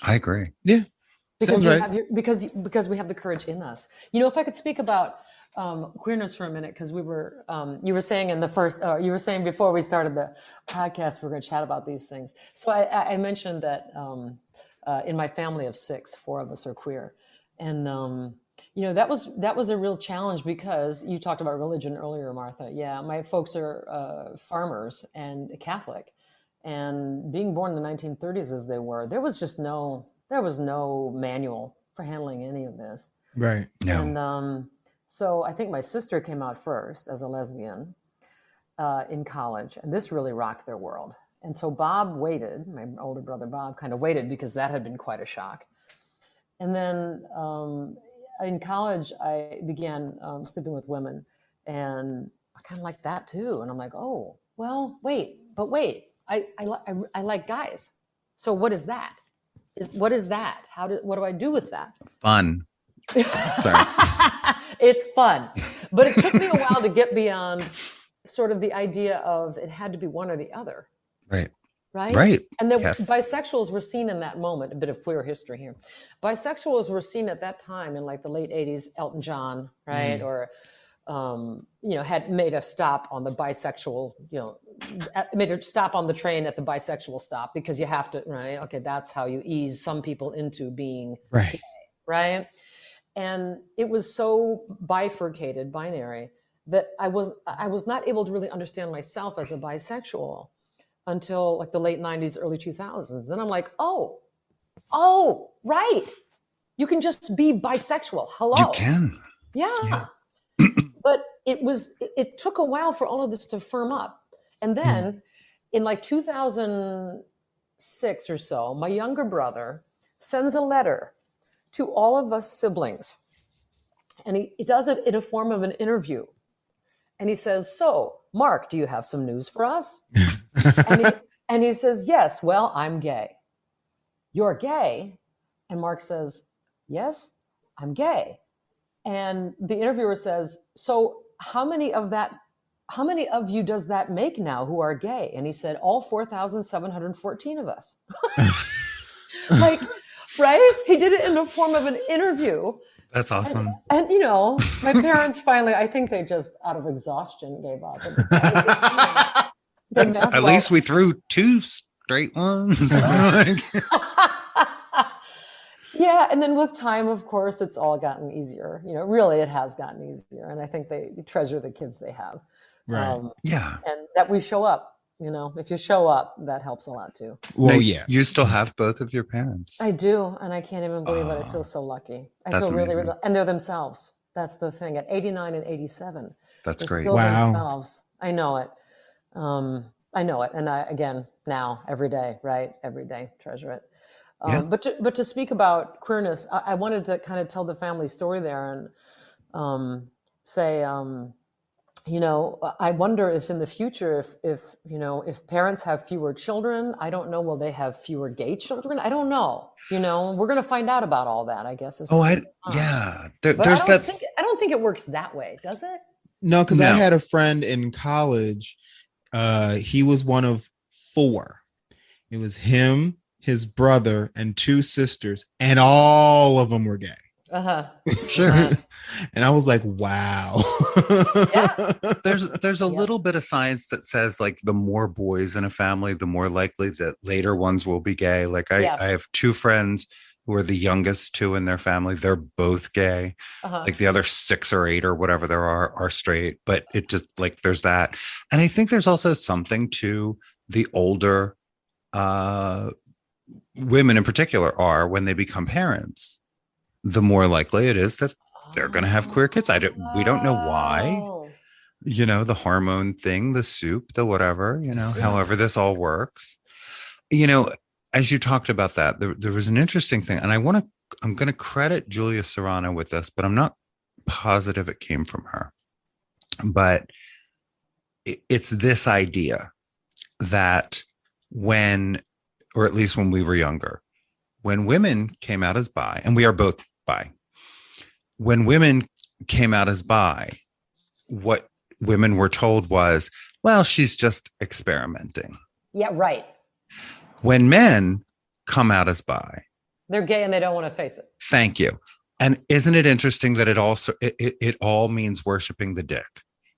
I agree. Yeah. Because because we have the courage in us. You know, if I could speak about queerness for a minute, because you were saying you were saying before we started the podcast, we're going to chat about these things. So I mentioned that in my family of 6, 4 of us are queer. And, you know, that was a real challenge because you talked about religion earlier, Martha. Yeah, my folks are farmers and Catholic. And being born in the 1930s as they were, there was no manual for handling any of this. Right. No. And so I think my sister came out first as a lesbian in college, and this really rocked their world. And so Bob waited, my older brother Bob kind of waited because that had been quite a shock. And then in college, I began sleeping with women, and I kind of like that too. And I'm like, oh, well, wait, I like guys. So what is that? What is that? What do I do with that? Fun. Sorry. It's fun. But it took me a while to get beyond sort of the idea of it had to be one or the other. Right. Right. And then bisexuals were seen in that moment, a bit of queer history here. Bisexuals were seen at that time in like the late 80s, Elton John, right? Or, had made a stop on the bisexual, made a stop on the train at the bisexual stop because you have to, right? Okay, that's how you ease some people into being right. Gay, right? And it was so bifurcated, binary, that I was not able to really understand myself as a bisexual until like the late 90s, early 2000s. Then I'm like, oh, right. You can just be bisexual. Hello. You can. Yeah. But it took a while for all of this to firm up. And then in like 2006 or so, my younger brother sends a letter to all of us siblings. And he does it in a form of an interview. And he says, so, Mark, do you have some news for us? and he says, yes, well, I'm gay. You're gay? And Mark says, yes, I'm gay. And the interviewer says, so how many of you does that make now who are gay? And he said, all 4,714 of us. Like, right? He did it in the form of an interview. That's awesome. And my parents finally, I think they just out of exhaustion gave up. At least we threw 2 straight ones. Yeah. And then with time, of course, it's all gotten easier. Really, it has gotten easier. And I think they treasure the kids they have. Right. And that we show up. If you show up, that helps a lot too. Well, you still have both of your parents. I do. And I can't even believe it. I feel so lucky. I feel really, really, and they're themselves. That's the thing. At 89 and 87. That's great. Still wow. Themselves. I know it. And I, again, now every day, right? Every day, treasure it. But to speak about queerness, I wanted to kind of tell the family story there and say, I wonder if in the future, if parents have fewer children, I don't know, will they have fewer gay children? I don't know. We're going to find out about all that, I guess. Yeah. There's I don't think it works that way, does it? No, because I had a friend in college. He was one of 4. It was him, his brother, and 2 sisters, and all of them were gay. Sure. And I was like, wow. Yeah. There's a little bit of science that says like the more boys in a family, the more likely that later ones will be gay. Like I have 2 friends who are the youngest 2 in their family. They're both gay. Like the other 6 or 8 or whatever there are straight, but it just like there's that. And I think there's also something to the older women in particular are when they become parents. The more likely it is that they're going to have queer kids. We don't know why, the hormone thing, the soup, the whatever, however this all works, as you talked about that, there was an interesting thing. And I'm going to credit Julia Serrano with this, but I'm not positive it came from her, but it's this idea that or at least when we were younger, when women came out as bi, and we are both bi, when women came out as bi, what women were told was, well, she's just experimenting. Yeah, right. When men come out as bi, they're gay and they don't want to face it. Thank you. And isn't it interesting that it all means worshiping the dick?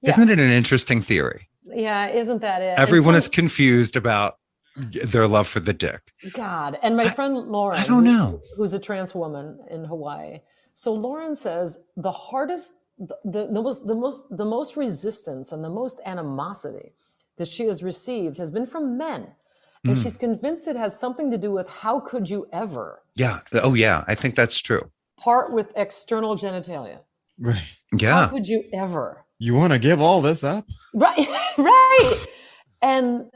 Yeah. Isn't it an interesting theory? Yeah, isn't that it? Everyone is confused about their love for the dick. God. And my friend Lauren, I don't know, who's a trans woman in Hawaii. So Lauren says the hardest, the most resistance and the most animosity that she has received has been from men. And she's convinced it has something to do with how could you ever? Yeah. Oh yeah. I think that's true. Part with external genitalia. Right. Yeah. How could you ever? You want to give all this up? Right. Right. And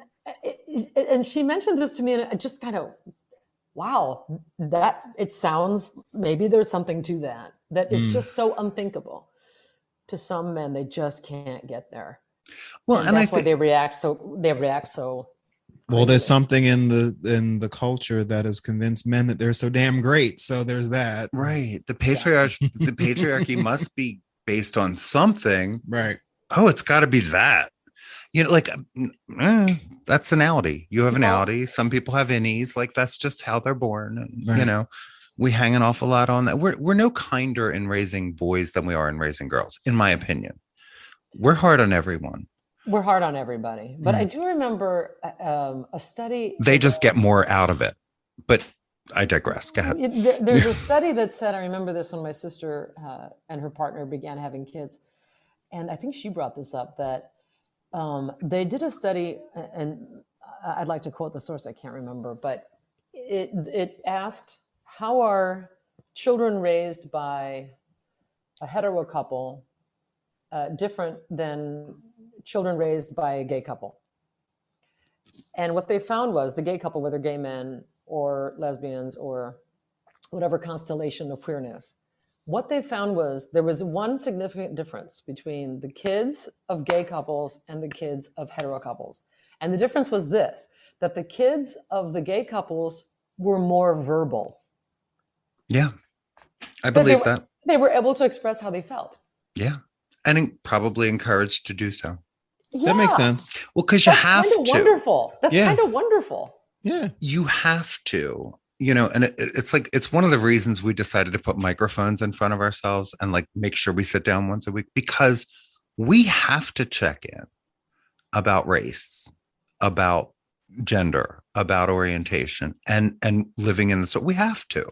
And she mentioned this to me, and I just kind of, wow, that it sounds, maybe there's something to that. That it's just so unthinkable to some men. They just can't get there. Well, and that's why they react so. Well, there's something in the culture that has convinced men that they're so damn great. So there's that. Right. The patriarchy must be based on something. Right. Oh, it's got to be that. Like that's an outie. You have an outie. Some people have innies. Like that's just how they're born. Right. We hang an awful lot on that. We're no kinder in raising boys than we are in raising girls, in my opinion. We're hard on everyone. We're hard on everybody. But I do remember a study. They just get more out of it. But I digress. Go ahead. There's a study that said, I remember this when my sister and her partner began having kids. And I think she brought this up, that they did a study, and I'd like to quote the source, I can't remember, but it asked, how are children raised by a hetero couple different than children raised by a gay couple? And what they found was the gay couple, whether gay men or lesbians or whatever constellation of queerness, what they found was there was one significant difference between the kids of gay couples and the kids of hetero couples. And the difference was this, that the kids of the gay couples were more verbal. Yeah, I believe that. They were able to express how they felt. Yeah, and probably encouraged to do so. Yeah. That makes sense. Well, because you have to. Wonderful. That's kind of wonderful. Yeah. You have to, and it's like, it's one of the reasons we decided to put microphones in front of ourselves and like make sure we sit down once a week, because we have to check in about race, about gender, about orientation, and living in the, so we have to.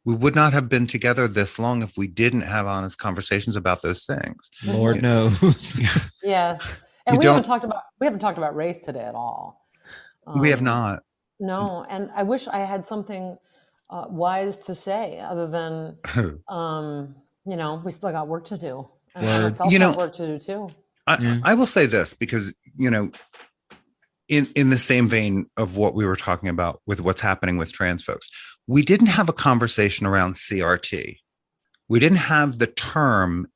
We would not have been together this long if we didn't have honest conversations about those things. Lord knows. Yes. And we haven't talked about race today at all. We have not. No. And I wish I had something wise to say other than, we still got work to do. And I myself have work to do too. I will say this because, in the same vein of what we were talking about with what's happening with trans folks, we didn't have a conversation around CRT. We didn't have the term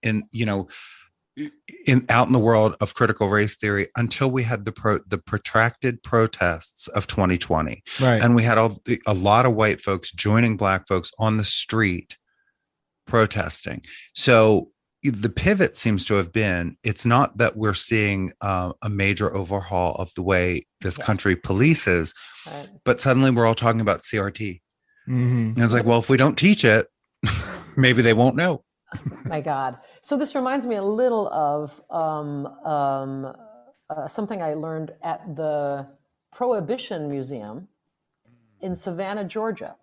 out in the world of critical race theory until we had the protracted protests of 2020. Right. And we had a lot of white folks joining Black folks on the street protesting. So the pivot seems to have been, it's not that we're seeing a major overhaul of the way this country polices, but suddenly we're all talking about CRT. Mm-hmm. And it's like, well, if we don't teach it, maybe they won't know. My God. So this reminds me a little of something I learned at the Prohibition Museum in Savannah, Georgia.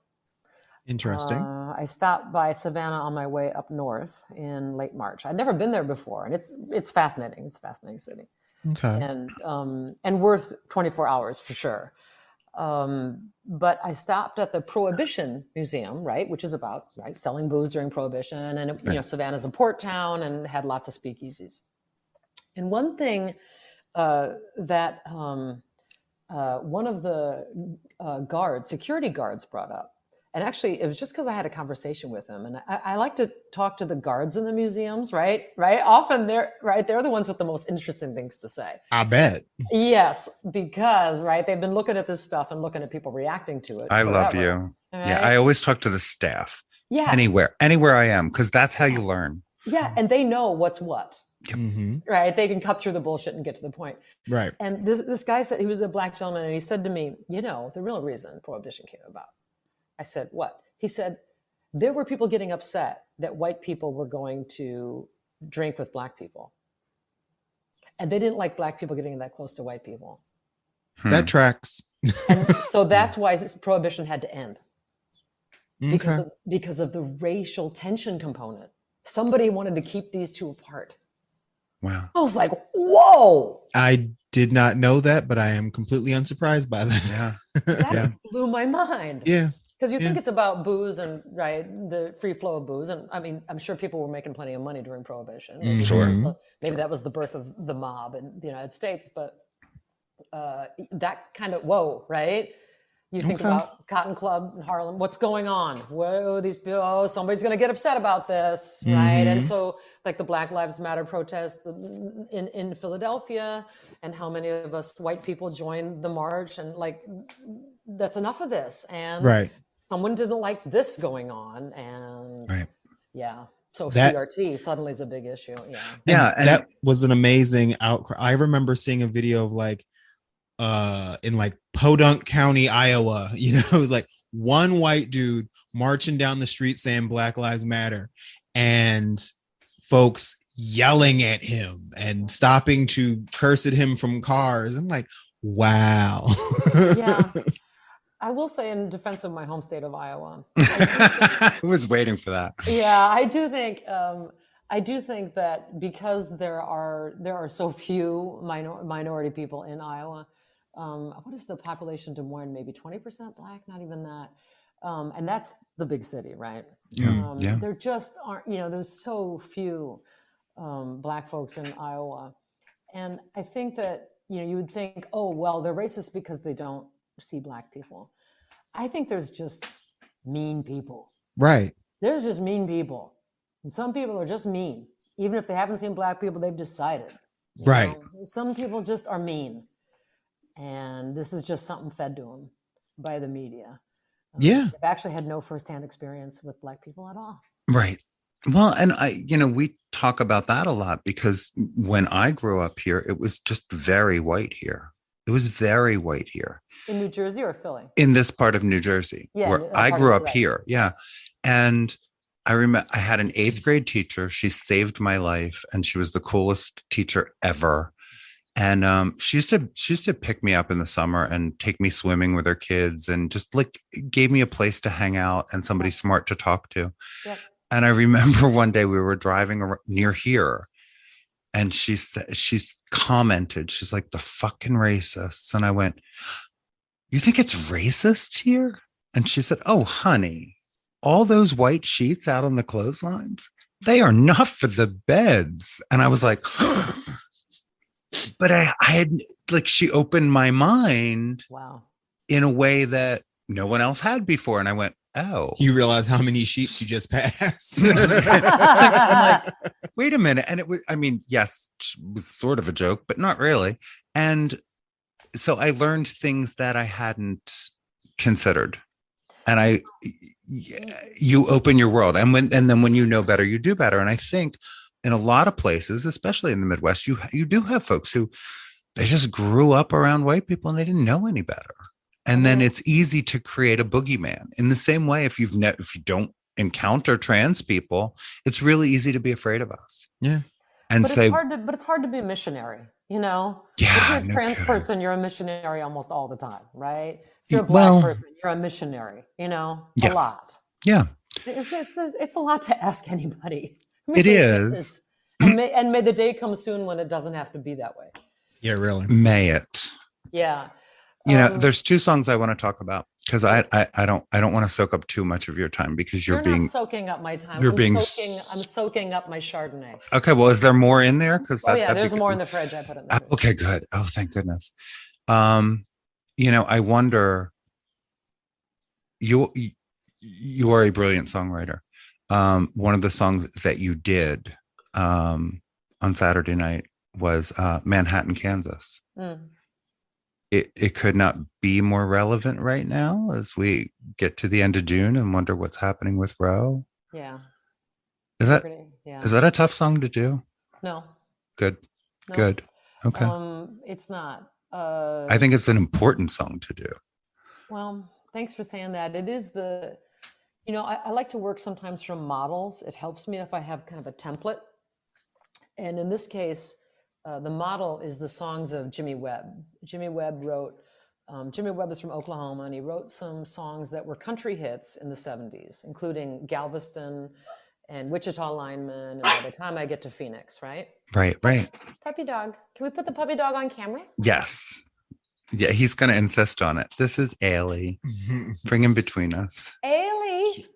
Interesting. I stopped by Savannah on my way up north in late March. I'd never been there before, and it's fascinating. It's a fascinating city. Okay. And worth 24 hours for sure. But I stopped at the Prohibition Museum, right, which is about selling booze during Prohibition, and Savannah's a port town and had lots of speakeasies. And one thing that one of the security guards brought up, and actually it was just because I had a conversation with him, and I like to talk to the guards in the museums, right? Often they're the ones with the most interesting things to say. I bet. Yes, because they've been looking at this stuff and looking at people reacting to it. I love you. Right? Yeah, I always talk to the staff. Yeah. Anywhere I am, because that's how you learn. Yeah, and they know what's what. Mm-hmm. Right? They can cut through the bullshit and get to the point. Right. And this guy said, he was a Black gentleman, and he said to me, the real reason Prohibition came about. I said, what? He said, there were people getting upset that white people were going to drink with Black people. And they didn't like Black people getting that close to white people. That tracks. And so that's why Prohibition had to end. Okay. Because of the racial tension component. Somebody wanted to keep these two apart. Wow. I was like, whoa. I did not know that, but I am completely unsurprised by that. Yeah. That blew my mind. Yeah. Because you think it's about booze and the free flow of booze. And I mean, I'm sure people were making plenty of money during Prohibition. Sure. Maybe that was the birth of the mob in the United States. But that kind of, whoa, right? You think about Cotton Club in Harlem. What's going on? Whoa, these people, somebody's going to get upset about this, right? And so like the Black Lives Matter protest in Philadelphia, and how many of us white people joined the march, and like, that's enough of this. And someone didn't like this going on. And so CRT suddenly is a big issue. And that was an amazing outcry. I remember seeing a video of like, in like Podunk County, Iowa, it was like one white dude marching down the street saying Black Lives Matter, and folks yelling at him and stopping to curse at him from cars. I'm like, wow. I will say, in defense of my home state of Iowa, I was waiting for that. I do think that because there are so few minority people in Iowa. What is the population of Des Moines? Maybe 20% Black, not even that. And that's the big city, right? There just aren't, there's so few Black folks in Iowa. And I think that, you would think, oh, well, they're racist because they don't see Black people. I think there's just mean people. Right. There's just mean people. And some people are just mean. Even if they haven't seen Black people, they've decided. Right. Some people just are mean. And this is just something fed to them by the media. They've actually had no firsthand experience with Black people at all. Right. Well, and we talk about that a lot, because when I grew up here, it was just very white here. It was very white here. In New Jersey or Philly? In this part of New Jersey, where I grew up here. Yeah. And I remember I had an 8th grade teacher. She saved my life, and she was the coolest teacher ever. And she used to pick me up in the summer and take me swimming with her kids, and just like gave me a place to hang out and somebody smart to talk to. Yep. And I remember one day we were driving near here, and she commented, she's like, the fucking racists. And I went, you think it's racist here? And she said, oh, honey, all those white sheets out on the clotheslines, they are not for the beds. And I was like, but I had, like, she opened my mind in a way that no one else had before. And I went, oh. You realize how many sheets you just passed. I'm like, wait a minute. And it was, yes, it was sort of a joke, but not really. And so I learned things that I hadn't considered. And you open your world. And then when you know better, you do better. And I think in a lot of places, especially in the Midwest, you do have folks who they just grew up around white people and they didn't know any better. And then it's easy to create a boogeyman. In the same way, if you don't encounter trans people, it's really easy to be afraid of us. Yeah. And it's hard to be a missionary, Yeah. If you're a trans person, you're a missionary almost all the time, right? If you're a Black person, you're a missionary, a lot. Yeah. It's a lot to ask anybody. It is. And may the day come soon when it doesn't have to be that way. Yeah, really. May it. Yeah. There's 2 songs I want to talk about, because I don't want to soak up too much of your time, because you're being not soaking up my time. I'm soaking up my Chardonnay. Okay. Well, is there more in there? There's more in the fridge. I put it in the fridge. Okay, good. Oh, thank goodness. I wonder, you are a brilliant songwriter. One of the songs that you did on Saturday night was Manhattan, Kansas. It could not be more relevant right now as we get to the end of June and wonder what's happening with Roe. Yeah. Is that a tough song to do? No. Good. No. Good. Okay. It's not. I think it's an important song to do. Well, thanks for saying that. It is I like to work sometimes from models. It helps me if I have kind of a template. And in this case, the model is the songs of Jimmy Webb. Jimmy Webb is from Oklahoma, and he wrote some songs that were country hits in the 70s, including Galveston and Wichita Lineman, and By the Time I Get to Phoenix, right? Right. Puppy dog. Can we put the puppy dog on camera? Yes. Yeah, he's going to insist on it. This is Ailey. Bring him between us. Ailey.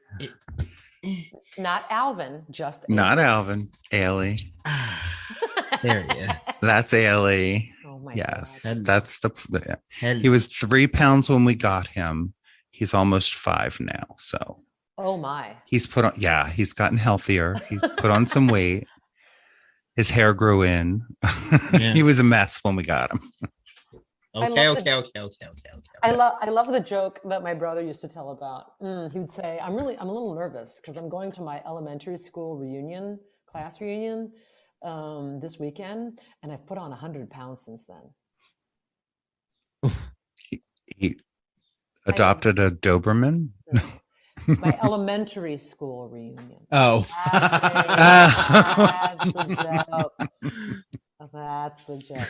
Not Alvin, just Ailey. Not Alvin. Ailey. There he is. That's Ailey. Oh my yes, God. that's he was 3 pounds when we got him. He's almost 5 now. So, oh my, he's he's gotten healthier. He put on some weight. His hair grew in. Yeah. He was a mess when we got him. Okay. I love the joke that my brother used to tell about. He would say, I'm a little nervous because I'm going to my elementary school class reunion this weekend, and I've put on 100 pounds since then. He adopted a Doberman. My elementary school reunion. Oh. That's the joke.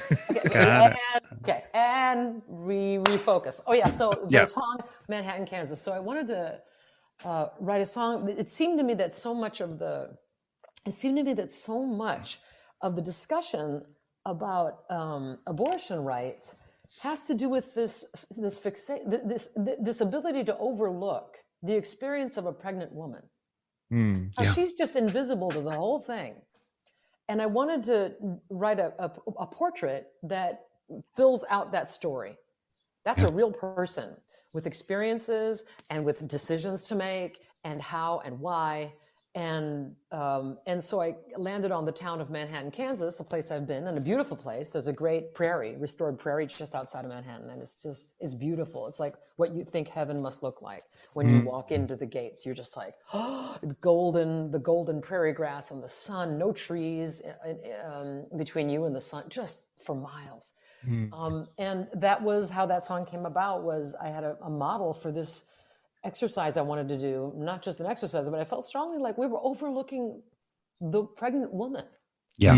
Okay, and refocus. Oh yeah, so the song Manhattan, Kansas. So I wanted to write a song. It seemed to me that so much of the discussion about abortion rights has to do with this ability to overlook the experience of a pregnant woman. She's just invisible to the whole thing. And I wanted to write a portrait that fills out that story. That's a real person with experiences and with decisions to make and how and why. And so I landed on the town of Manhattan, Kansas, a place I've been, and a beautiful place. There's a great restored prairie just outside of Manhattan. And it's beautiful. It's like what you think heaven must look like when you walk into the gates. You're just like, oh, the golden prairie grass and the sun, no trees between you and the sun, just for miles. And that was how that song came about. Was I had a model for this exercise I wanted to do, not just an exercise, but I felt strongly like we were overlooking the pregnant woman. Yeah.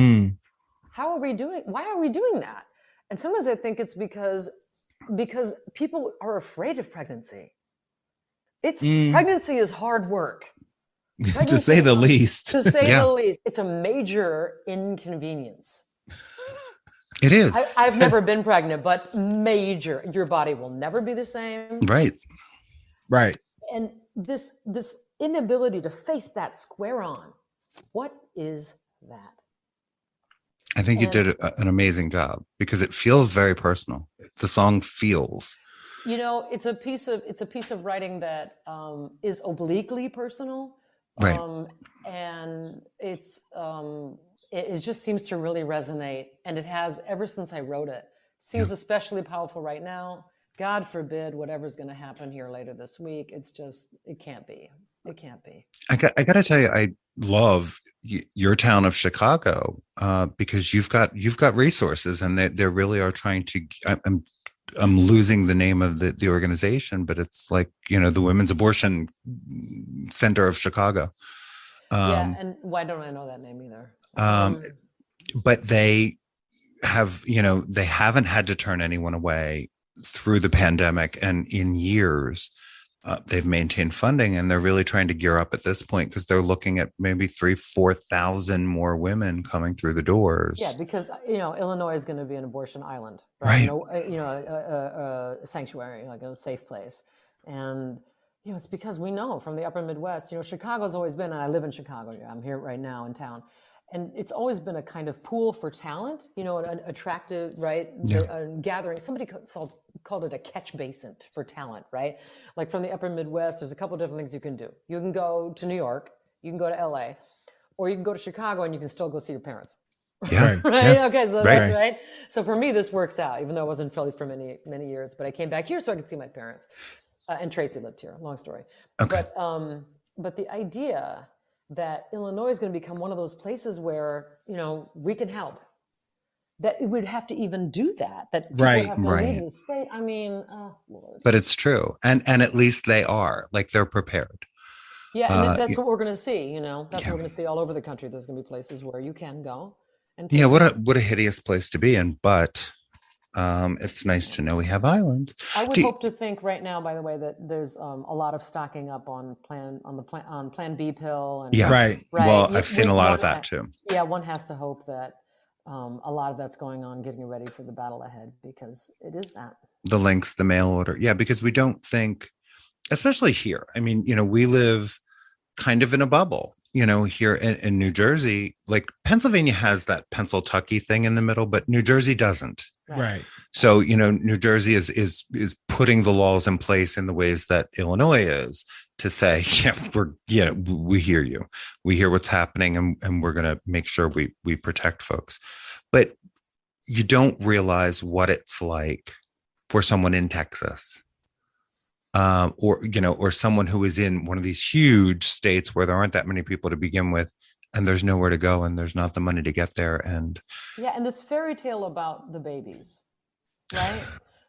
How are we doing? Why are we doing that? And sometimes I think it's because people are afraid of pregnancy. Pregnancy is hard work. To say the least. To say the least. It's a major inconvenience. It is. I've never been pregnant, but major. Your body will never be the same. Right. And this inability to face that square on, what is that? I think you did an amazing job because it feels very personal. The song feels. It's a piece of writing that is obliquely personal. Right. And it just seems to really resonate. And it has ever since I wrote it. Seems especially powerful right now. God forbid whatever's going to happen here later this week. It's just, it can't be. It can't be. I got to tell you, I love your town of Chicago because you've got resources, and they really are trying to. I'm losing the name of the organization, but it's like the Women's Abortion Center of Chicago. And why don't I know that name either? But they have, they haven't had to turn anyone away through the pandemic, and in years they've maintained funding, and they're really trying to gear up at this point because they're looking at maybe 3,000-4,000 more women coming through the doors. Yeah, because Illinois is going to be an abortion island, right? A sanctuary, like a safe place, and it's because we know from the Upper Midwest. Chicago's always been, and I live in Chicago. I'm here right now in town. And it's always been a kind of pool for talent, an attractive, right? Yeah. Gathering. Somebody called it a catch basin for talent, right? Like from the Upper Midwest, there's a couple of different things you can do. You can go to New York, you can go to LA, or you can go to Chicago and you can still go see your parents. Yeah. Right? Yeah. Okay, so that's right. So for me, this works out, even though I was in Philly for many, many years, but I came back here so I could see my parents. And Tracy lived here, long story. Okay. But the idea that Illinois is going to become one of those places where, we can help. That it would have to even do that. That people have to leave the state. I mean, Lord. But it's true. And at least they are. Like, they're prepared. Yeah, and that's what we're going to see, That's what we're going to see all over the country. There's going to be places where you can go. And what a hideous place to be in. But it's nice to know we have islands. I would hope to think right now, by the way, that there's a lot of stocking up on Plan B pill. And, right. Well, I've seen a lot of that too. Yeah, one has to hope that a lot of that's going on, getting ready for the battle ahead, because it is that. The links, the mail order. Yeah, because we don't think, especially here. I mean, we live kind of in a bubble. Here in New Jersey, like Pennsylvania has that Pennsyltucky thing in the middle, but New Jersey doesn't. Right. So, New Jersey is putting the laws in place in the ways that Illinois is to say, we hear you. We hear what's happening and we're going to make sure we protect folks. But you don't realize what it's like for someone in Texas, or someone who is in one of these huge states where there aren't that many people to begin with, and there's nowhere to go and there's not the money to get there. And this fairy tale about the babies, right?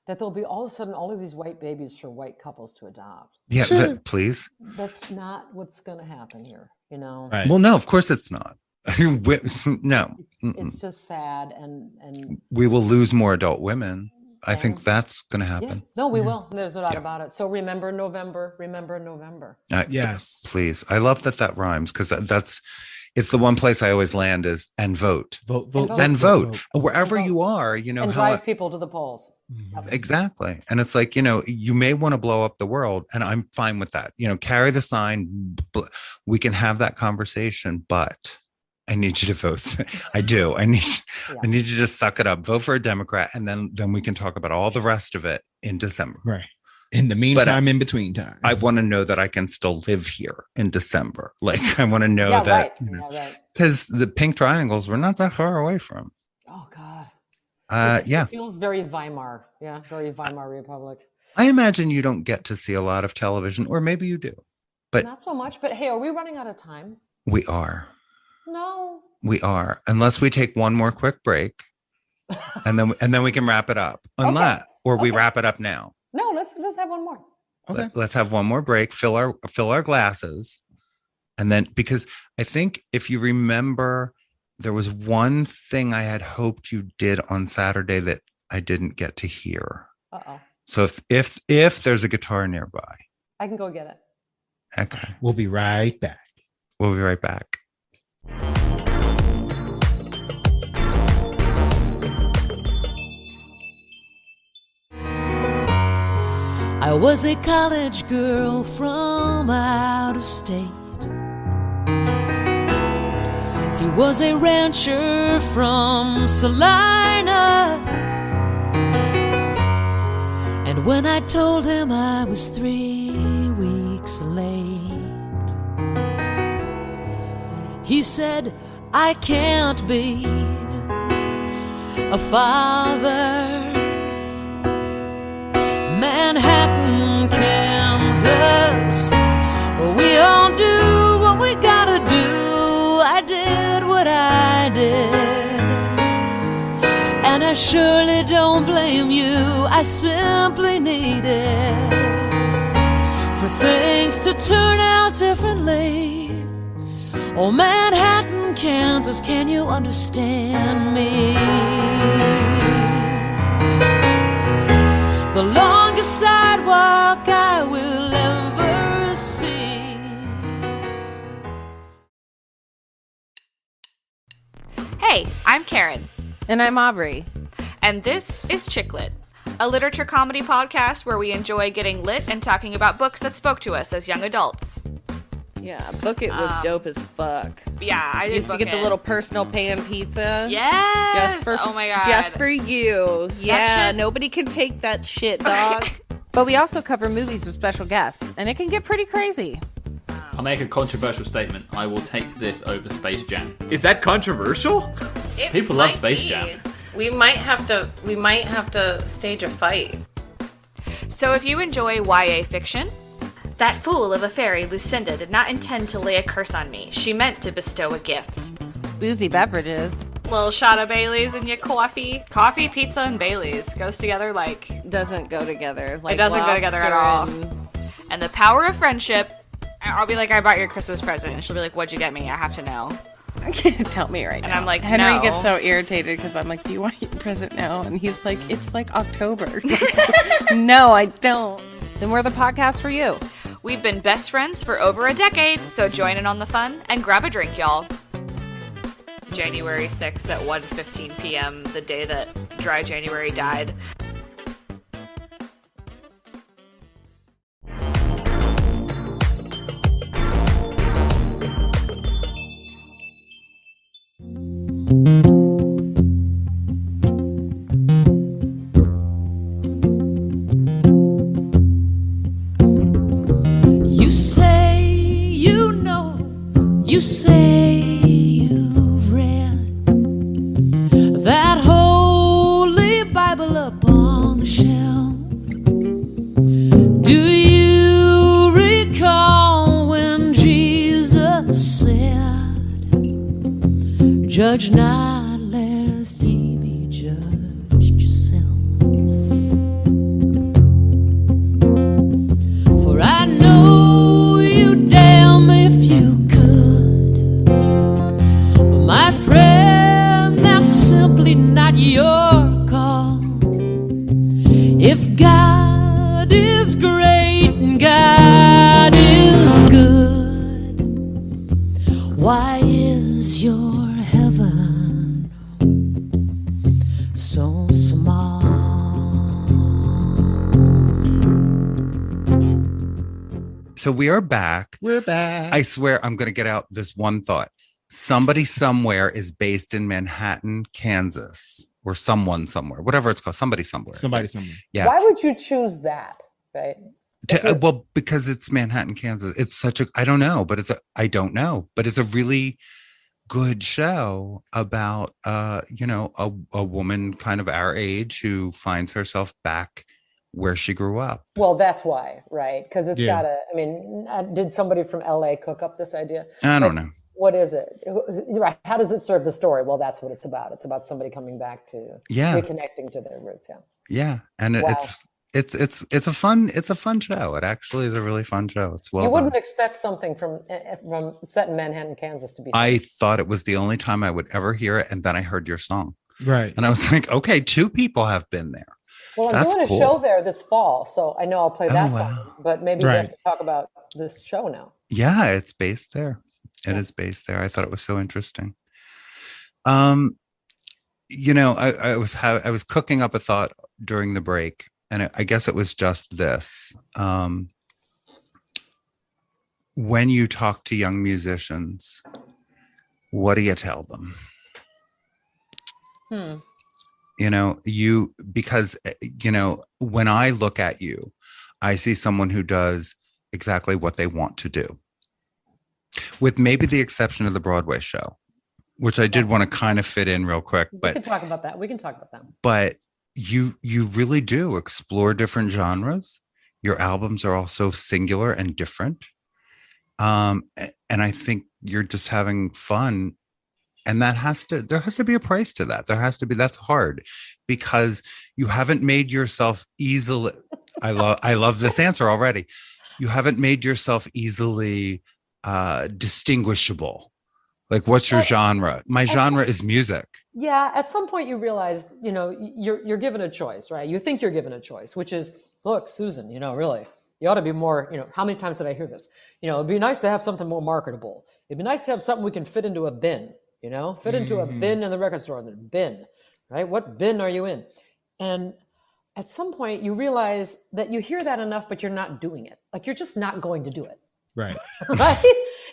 That there'll be all of a sudden all of these white babies for white couples to adopt. Yeah, please. That's not what's going to happen here, Right. Well, no, of course it's not. No, it's just sad, and we will lose more adult women. I think that's going to happen. Yeah. No, we will. There's no doubt about it. So remember November. Yes, please. I love that rhymes, because it's the one place I always land is and vote. Vote. Wherever you are, and drive people to the polls. Exactly. And it's like, you may want to blow up the world, and I'm fine with that. Carry the sign. We can have that conversation, but I need you to vote. I do. I need you to just suck it up, vote for a Democrat, and then we can talk about all the rest of it in December. Right. In the meantime, in between time, I want to know that I can still live here in December. Like, I want to know that, because the pink triangles we're not that far away from. Oh God. It feels very Weimar. Yeah. Very Weimar Republic. I imagine you don't get to see a lot of television, or maybe you do, but not so much. But hey, are we running out of time? We are. No. We are, unless we take one more quick break, and then we can wrap it up. We wrap it up now. No, let's have one more. Okay. Let's have one more break, fill our glasses. And then, because I think if you remember, there was one thing I had hoped you did on Saturday that I didn't get to hear. Uh-oh. So if there's a guitar nearby, I can go get it. Okay. We'll be right back. We'll be right back. I was a college girl from out of state. He was a rancher from Salina. And when I told him I was 3 weeks late, he said, I can't be a father. Manhattan, Kansas, we all do what we gotta do. I did what I did, and I surely don't blame you. I simply needed for things to turn out differently. Oh, Manhattan, Kansas, can you understand me? The longest sidewalk I will ever see. Hey, I'm Karen. And I'm Aubrey. And this is Chicklit, a literature comedy podcast where we enjoy getting lit and talking about books that spoke to us as young adults. Yeah, Book It was dope as fuck. Yeah, I did. Used to get the little personal pan pizza. Yes. Oh my god. Just for you. Yeah, nobody can take that shit, dog. But we also cover movies with special guests, and it can get pretty crazy. I'll make a controversial statement. I will take this over Space Jam. Is that controversial? People love Space Jam. We might have to stage a fight. So if you enjoy YA fiction, that fool of a fairy, Lucinda, did not intend to lay a curse on me. She meant to bestow a gift. Boozy beverages. Little shot of Bailey's in your coffee. Coffee, pizza, and Bailey's goes together like... Doesn't go together. Like it doesn't go together at all. And the power of friendship. I'll be like, I bought your Christmas present. And she'll be like, what'd you get me? I have to know. Tell me right now. And I'm like, Henry no. gets so irritated because I'm like, do you want your present now? And he's like, it's like October. No, I don't. Then we're the podcast for you. We've been best friends for over a decade, so join in on the fun and grab a drink, y'all. January 6th at 1:15 p.m., the day that Dry January died. Judge not, lest ye be judged yourself. For I know you'd damn if you could, but my friend, that's simply not your call. If God is great and God is good, why is your heaven so small? So we are back. We're back. I swear I'm going to get out this one thought. Somebody somewhere is based in Manhattan, Kansas, or someone somewhere, whatever it's called. Somebody somewhere. Somebody somewhere. Yeah. Why would you choose that? Right. Well, because it's Manhattan, Kansas. It's such a, I don't know, but it's a really good show about, a woman kind of our age who finds herself back where she grew up. Well, that's why, right? Because it's got a, I mean, did somebody from LA cook up this idea? I don't know. What is it? Right. How does it serve the story? Well, that's what it's about. It's about somebody coming back to reconnecting to their roots. Yeah. Yeah. And it's a fun show. It actually is a really fun show. It's well. You wouldn't expect something from set in Manhattan, Kansas to be. I thought it was the only time I would ever hear it, and then I heard your song. Right. And I was like, okay, 2 people have been there. Well, I'm doing a show there this fall, so I know I'll play that song. But maybe we have to talk about this show now. Yeah, it's based there. It is based there. I thought it was so interesting. I was cooking up a thought during the break, and I guess it was just this. When you talk to young musicians, what do you tell them? Because when I look at you, I see someone who does exactly what they want to do, with maybe the exception of the Broadway show, which I did want to kind of fit in real quick. But we can talk about that. But you really do explore different genres. Your albums are also singular and different. And I think you're just having fun. And there has to be a price to that. That's hard, because you haven't made yourself easily. I love this answer already. You haven't made yourself easily distinguishable. Like, what's your genre? My genre is music. Yeah. At some point you realize, you're given a choice, right? You think you're given a choice, which is, look, Susan, really, you ought to be more, how many times did I hear this? It'd be nice to have something more marketable. It'd be nice to have something we can fit into a bin, fit into a bin in the record store. The bin, right? What bin are you in? And at some point you realize that you hear that enough, but you're not doing it. Like, you're just not going to do it. Right. Right?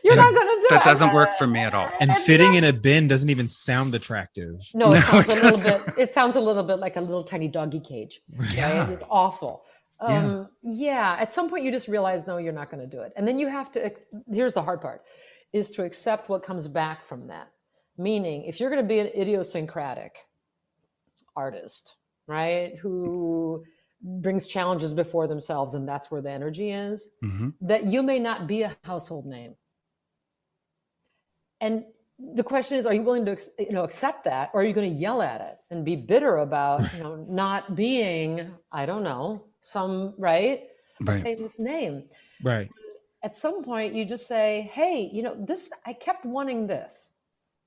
You're not going to do it. That doesn't work for me at all. And fitting in a bin doesn't even sound attractive. No, it sounds a little bit like a little tiny doggy cage. Yeah. Right? It's awful. At some point you just realize, no, you're not going to do it. And then you have to, here's the hard part, is to accept what comes back from that. Meaning, if you're going to be an idiosyncratic artist, right, who brings challenges before themselves, and that's where the energy is, that you may not be a household name. And the question is, are you willing to accept that, or are you going to yell at it and be bitter about not being, I don't know, some a famous name? Right. At some point you just say, hey, this, I kept wanting this.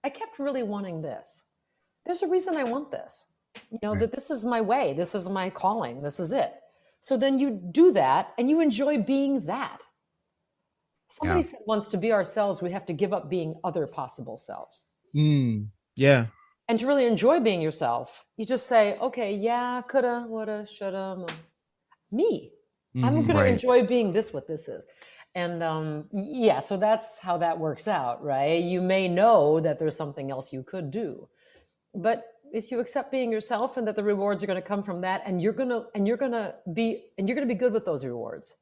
I kept really wanting this. There's a reason I want this. That this is my way. This is my calling. This is it. So then you do that and you enjoy being that. Somebody said once, to be ourselves, we have to give up being other possible selves. Yeah. And to really enjoy being yourself, you just say, okay, yeah, coulda, woulda, shoulda, me. I'm going to enjoy being this, what this is. And so that's how that works out, right? You may know that there's something else you could do, but if you accept being yourself and that the rewards are going to come from that, and you're going to be good with those rewards,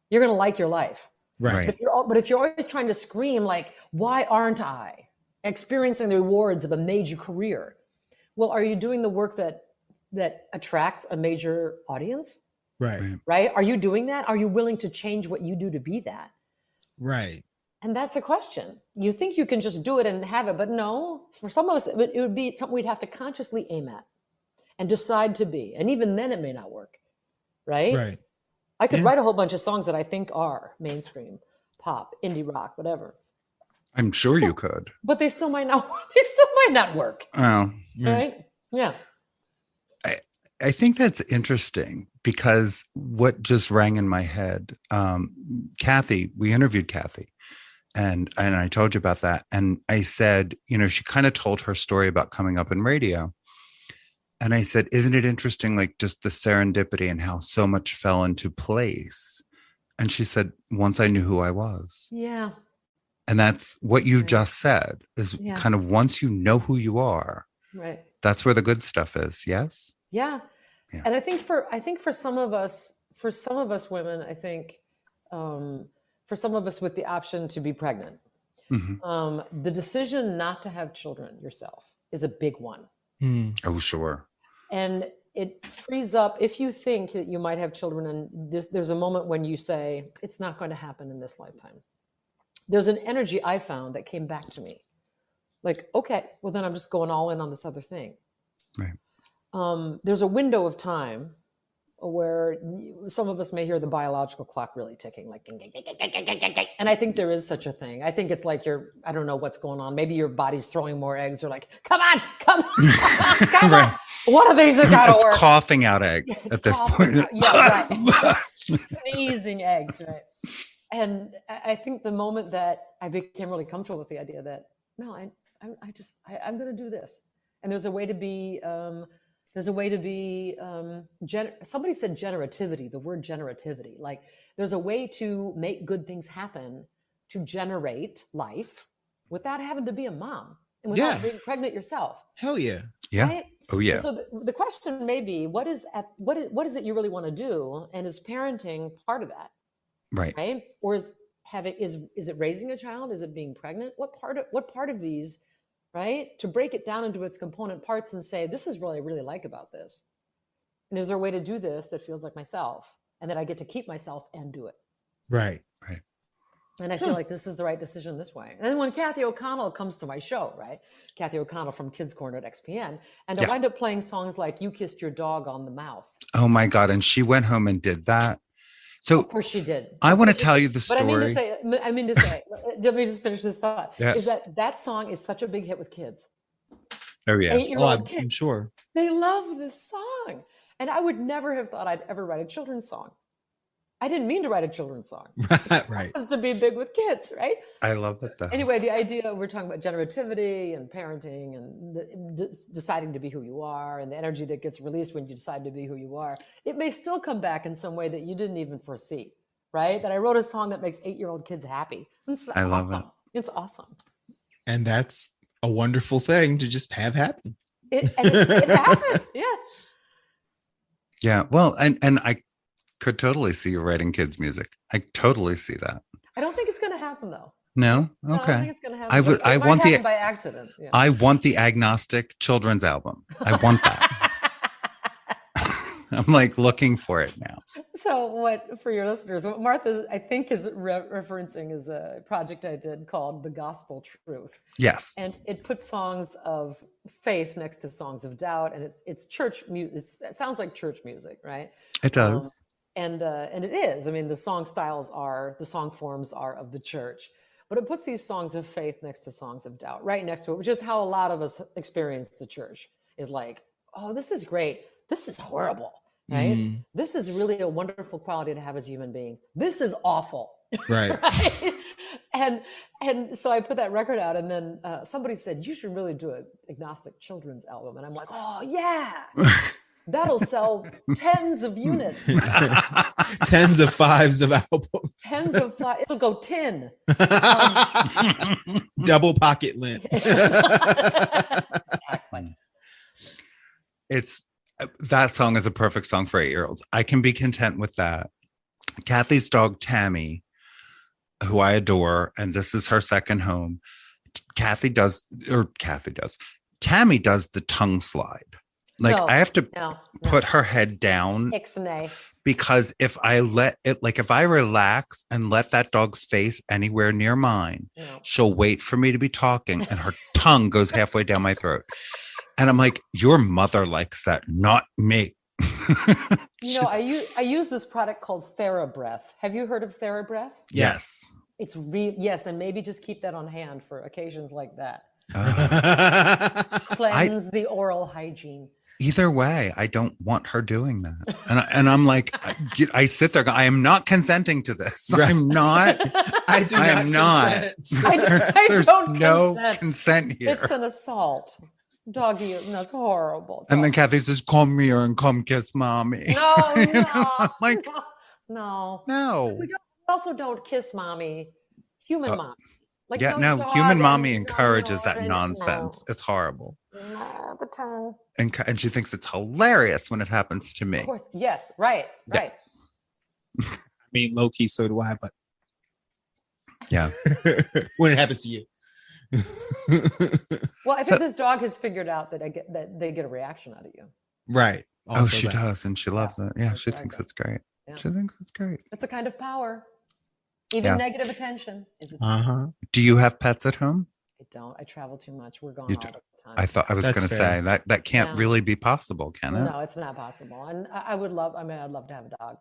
you're going to like your life. Right. But if you're always trying to scream like, why aren't I experiencing the rewards of a major career? Well, are you doing the work that attracts a major audience? Right. Right. Are you doing that? Are you willing to change what you do to be that? Right. And that's a question. You think you can just do it and have it, but no, for some of us, it would be something we'd have to consciously aim at and decide to be. And even then it may not work. Right? Right. I could write a whole bunch of songs that I think are mainstream, pop, indie rock, whatever. I'm sure you could. But they still might not work. Oh. Right? Yeah. I think that's interesting because what just rang in my head, Kathy, we interviewed Kathy and I told you about that. And I said, she kind of told her story about coming up in radio. And I said, isn't it interesting, like just the serendipity and how so much fell into place? And she said, once I knew who I was. Yeah. And that's what you just said is kind of once you know who you are. Right. That's where the good stuff is. Yes. Yeah. And I think for some of us women, I think for some of us with the option to be pregnant, the decision not to have children yourself is a big one. Oh, sure. And it frees up, if you think that you might have children and there's a moment when you say, it's not going to happen in this lifetime. There's an energy I found that came back to me. Like, okay, well then I'm just going all in on this other thing. Right. There's a window of time where some of us may hear the biological clock really ticking, like, and I think there is such a thing. I think it's like I don't know what's going on. Maybe your body's throwing more eggs. You're like, come on. Right. One of these has got to work. Coughing out eggs at this point. Yeah, right. Sneezing eggs, right? And I think the moment that I became really comfortable with the idea that, no, I'm going to do this. And there's a way to be, somebody said generativity, the word generativity. Like there's a way to make good things happen, to generate life without having to be a mom and without being pregnant yourself. Hell yeah. Yeah. Right? Oh yeah. And so the question may be, what is it you really want to do? And is parenting part of that? Right. Or is it raising a child? Is it being pregnant? What part of these, right? To break it down into its component parts and say, this is what I really like about this. And is there a way to do this that feels like myself and that I get to keep myself and do it? Right. And I feel like this is the right decision this way. And then when Kathy O'Connell comes to my show, right? Kathy O'Connell from Kids Corner at XPN, and I wind up playing songs like You Kissed Your Dog on the Mouth. Oh my God. And she went home and did that. So of course she did. I want to tell you the story. But I mean to say, let me just finish this thought. Yeah. Is that song is such a big hit with kids. Oh yeah. 8-year-old kids. I'm sure. They love this song. And I would never have thought I'd ever write a children's song. I didn't mean to write a children's song. Right. It was to be big with kids, right? I love it though. Anyway, the idea, we're talking about generativity and parenting and deciding to be who you are and the energy that gets released when you decide to be who you are. It may still come back in some way that you didn't even foresee, right? That I wrote a song that makes 8-year-old kids happy. I love it. It's awesome. And that's a wonderful thing to just have happen. It happened. Yeah. Yeah. Well, and I could totally see you writing kids' music. I totally see that. I don't think it's going to happen though. No? Okay. No, I don't think it's going to happen. I want the by accident. Yeah. I want the agnostic children's album. I want that. I'm like looking for it now. So what, for your listeners, what Martha, I think, is referencing is a project I did called The Gospel Truth. Yes. And it puts songs of faith next to songs of doubt. And it's church music. It sounds like church music, right? It does. And it is. I mean, the song forms are of the church. But it puts these songs of faith next to songs of doubt, right next to it, which is how a lot of us experience the church, is like, oh, this is great. This is horrible. Right? This is really a wonderful quality to have as a human being. This is awful. Right. Right? And so I put that record out, and then somebody said, you should really do an agnostic children's album. And I'm like, oh yeah, that'll sell tens of units. Tens of fives of albums. Tens of five. It'll go 10. Double pocket lint. Exactly. That song is a perfect song for 8-year-olds. I can be content with that. Kathy's dog, Tammy, who I adore, and this is her second home. Tammy does the tongue slide. Like No, I have to no. put her head down Ixnay. because if I let it, like if I relax and let that dog's face anywhere near mine, No. she'll wait for me to be talking and her tongue goes halfway down my throat. And I'm like, your mother likes that, not me. You know, I use this product called TheraBreath. Have you heard of TheraBreath? Yes. It's yes, and maybe just keep that on hand for occasions like that. Cleanse the oral hygiene. Either way, I don't want her doing that. And I'm like, I sit there, I am not consenting to this. Right. I'm not. I do I am not. I There's don't no consent. consent here. It's an assault. Doggy, that's horrible. And then Kathy says, come here and come kiss mommy. No, You know, no, I'm like, no. We also don't kiss mommy. Human mommy. Like, yeah, no, human mommy encourages that nonsense. It's horrible. No, the tongue. And she thinks it's hilarious when it happens to me. Of course, yes, right. I mean, low key, so do I, but yeah, when it happens to you. Well, I think this dog has figured out that they get a reaction out of you. Right. Also she does, and she loves it. Yeah, she thinks it's great. Yeah. She thinks it's great. It's a kind of power. Even negative attention is a Do you have pets at home? I don't. I travel too much. We're gone all the time. I thought I was going to say that can't really be possible, can it? No, it's not possible. And I'd love to have a dog.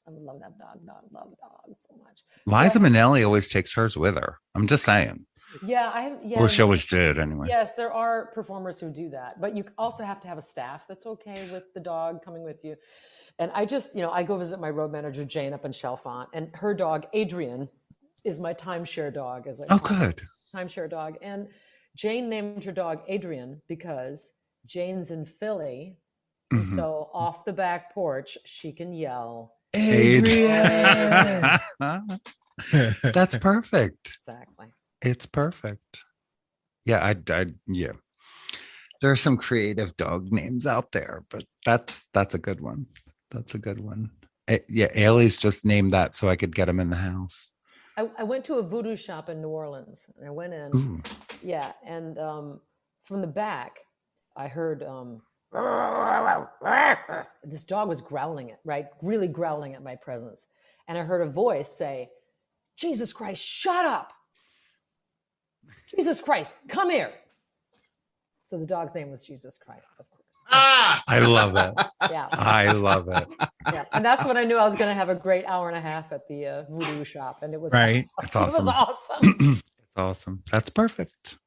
I would love to have a dog. Love dogs so much. Liza Minnelli always takes hers with her. I'm just saying. Yeah, or she always did anyway. Yes, there are performers who do that, but you also have to have a staff that's okay with the dog coming with you. And I just, I go visit my road manager Jane up in Chalfont, and her dog Adrian is my timeshare dog. Good. Timeshare dog. And Jane named her dog Adrian because Jane's in Philly. And so off the back porch, she can yell, Adrian. That's perfect. Exactly. It's perfect. Yeah, yeah. There are some creative dog names out there, but that's a good one. That's a good one. Ailey's just named that so I could get him in the house. I went to a voodoo shop in New Orleans, and I went in. Ooh. Yeah, and from the back, I heard this dog was growling really growling at my presence. And I heard a voice say, Jesus Christ, shut up. Jesus Christ, come here. So the dog's name was Jesus Christ, of course. I love it. Yeah. I love it. Yeah. And that's when I knew I was going to have a great hour and a half at the voodoo shop. And it was right. It's awesome. It was awesome. It's awesome. That's perfect.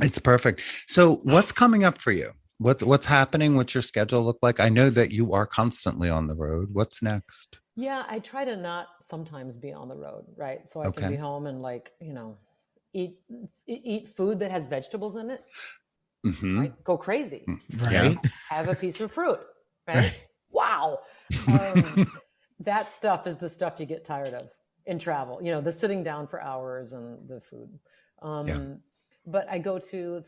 It's perfect. So what's coming up for you? What's happening? What's your schedule look like? I know that you are constantly on the road. What's next? Yeah, I try to not sometimes be on the road, right? So I can be home and eat food that has vegetables in it. Mm-hmm. Right? Go crazy. Right. Have a piece of fruit. Right? Wow. That stuff is the stuff you get tired of in travel. The sitting down for hours and the food. But I go to,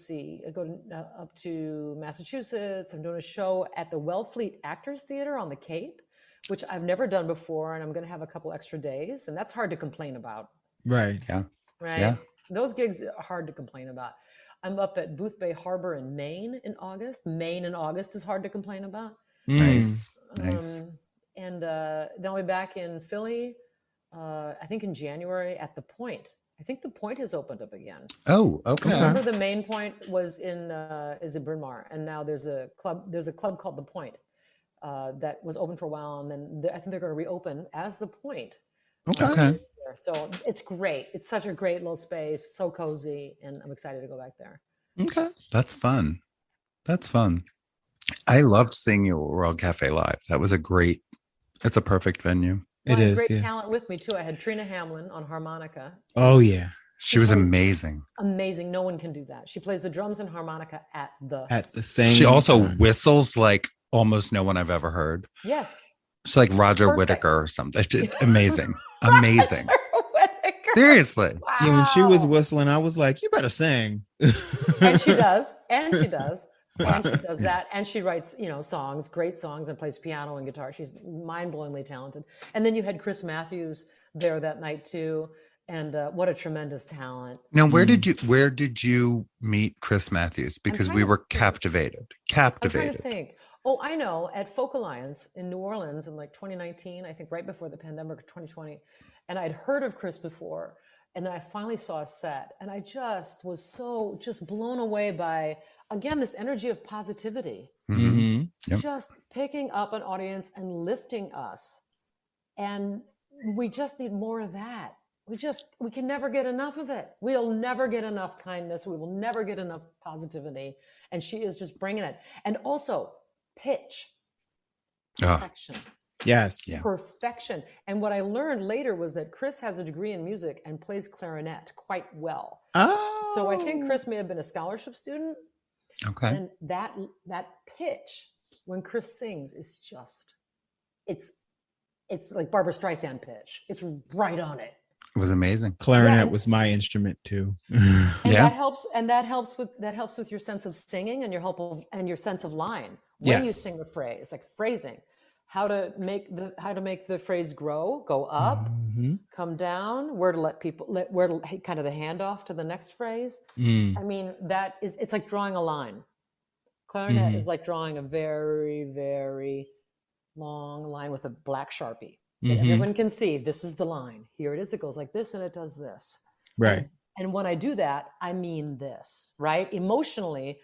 up to Massachusetts. I'm doing a show at the Wellfleet Actors Theater on the Cape, which I've never done before. And I'm going to have a couple extra days. And that's hard to complain about. Right. Yeah. Right. Yeah. Those gigs are hard to complain about. I'm up at Booth Bay Harbor in Maine in August. Maine in August is hard to complain about. Nice. And then I'll be back in Philly, I think in January at the Point. I think the Point has opened up again. Oh, okay. Remember the main Point was in Bryn Mawr, and now there's a club called the Point that was open for a while, and then I think they're going to reopen as the Point. Okay. So it's great. It's such a great little space, so cozy, and I'm excited to go back there. Okay. That's fun. I loved seeing you at World Cafe Live. That was it's a perfect venue. Well, it is. Great talent with me too. I had Trina Hamlin on harmonica. Oh yeah. She was amazing. Amazing. No one can do that. She plays the drums and harmonica at the same. She also whistles like almost no one I've ever heard. Yes. She's like Roger Whittaker or something. It's amazing. Amazing. Seriously. Wow. Yeah, when she was whistling, I was like, you better sing. And she does. And she does that. And she writes, songs, great songs, and plays piano and guitar. She's mind-blowingly talented. And then you had Chris Matthews there that night too. And what a tremendous talent. Now, where did you meet Chris Matthews? Because we were captivated. I'm trying to think. Oh, I know, at Folk Alliance in New Orleans in like 2019, I think right before the pandemic, 2020. And I'd heard of Chris before. And then I finally saw a set. And I just was so blown away by, again, this energy of positivity. Mm-hmm. Yep. Just picking up an audience and lifting us. And we just need more of that. We can never get enough of it. We'll never get enough kindness. We will never get enough positivity. And she is just bringing it. And also pitch. Perfection. Yes. Yeah. Perfection. And what I learned later was that Chris has a degree in music and plays clarinet quite well. Oh. So I think Chris may have been a scholarship student. Okay. And that pitch when Chris sings is just, it's like Barbra Streisand pitch. It's right on it. It was amazing. Clarinet was my instrument too. That helps with your sense of singing and your sense of line. When you sing the phrase, like phrasing, how to make the phrase go up, come down, where to kind of the handoff to the next phrase. I mean, it's like drawing a line. Clarinet is like drawing a very, very long line with a black Sharpie. Everyone can see this is the line. Here it is. It goes like this and it does this. Right. And when I do that, I mean this, right? Emotionally,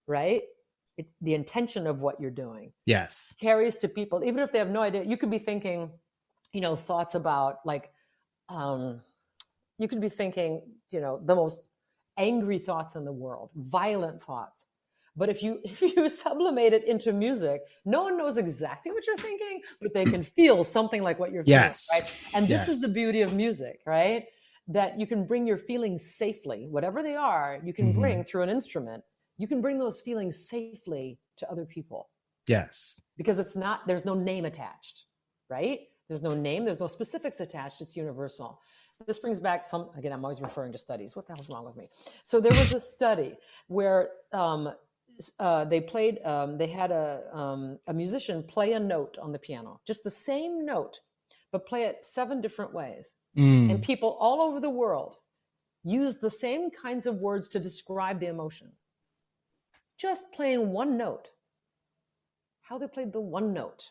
right? The intention of what you're doing. Yes. Carries to people, even if they have no idea. You could be thinking, thoughts about like, you could be thinking, the most angry thoughts in the world, violent thoughts. But if you sublimate it into music, no one knows exactly what you're thinking, but they can feel something like what you're feeling, right? And this is the beauty of music, right? That you can bring your feelings safely, whatever they are, you can bring through an instrument. You can bring those feelings safely to other people. Yes. Because there's no name attached, right? There's no name, there's no specifics attached. It's universal. This brings back again, I'm always referring to studies. What the hell's wrong with me? So there was a study where they had a musician play a note on the piano, just the same note, but play it 7 different ways. And people all over the world use the same kinds of words to describe the emotion. Just playing one note. How they played the one note,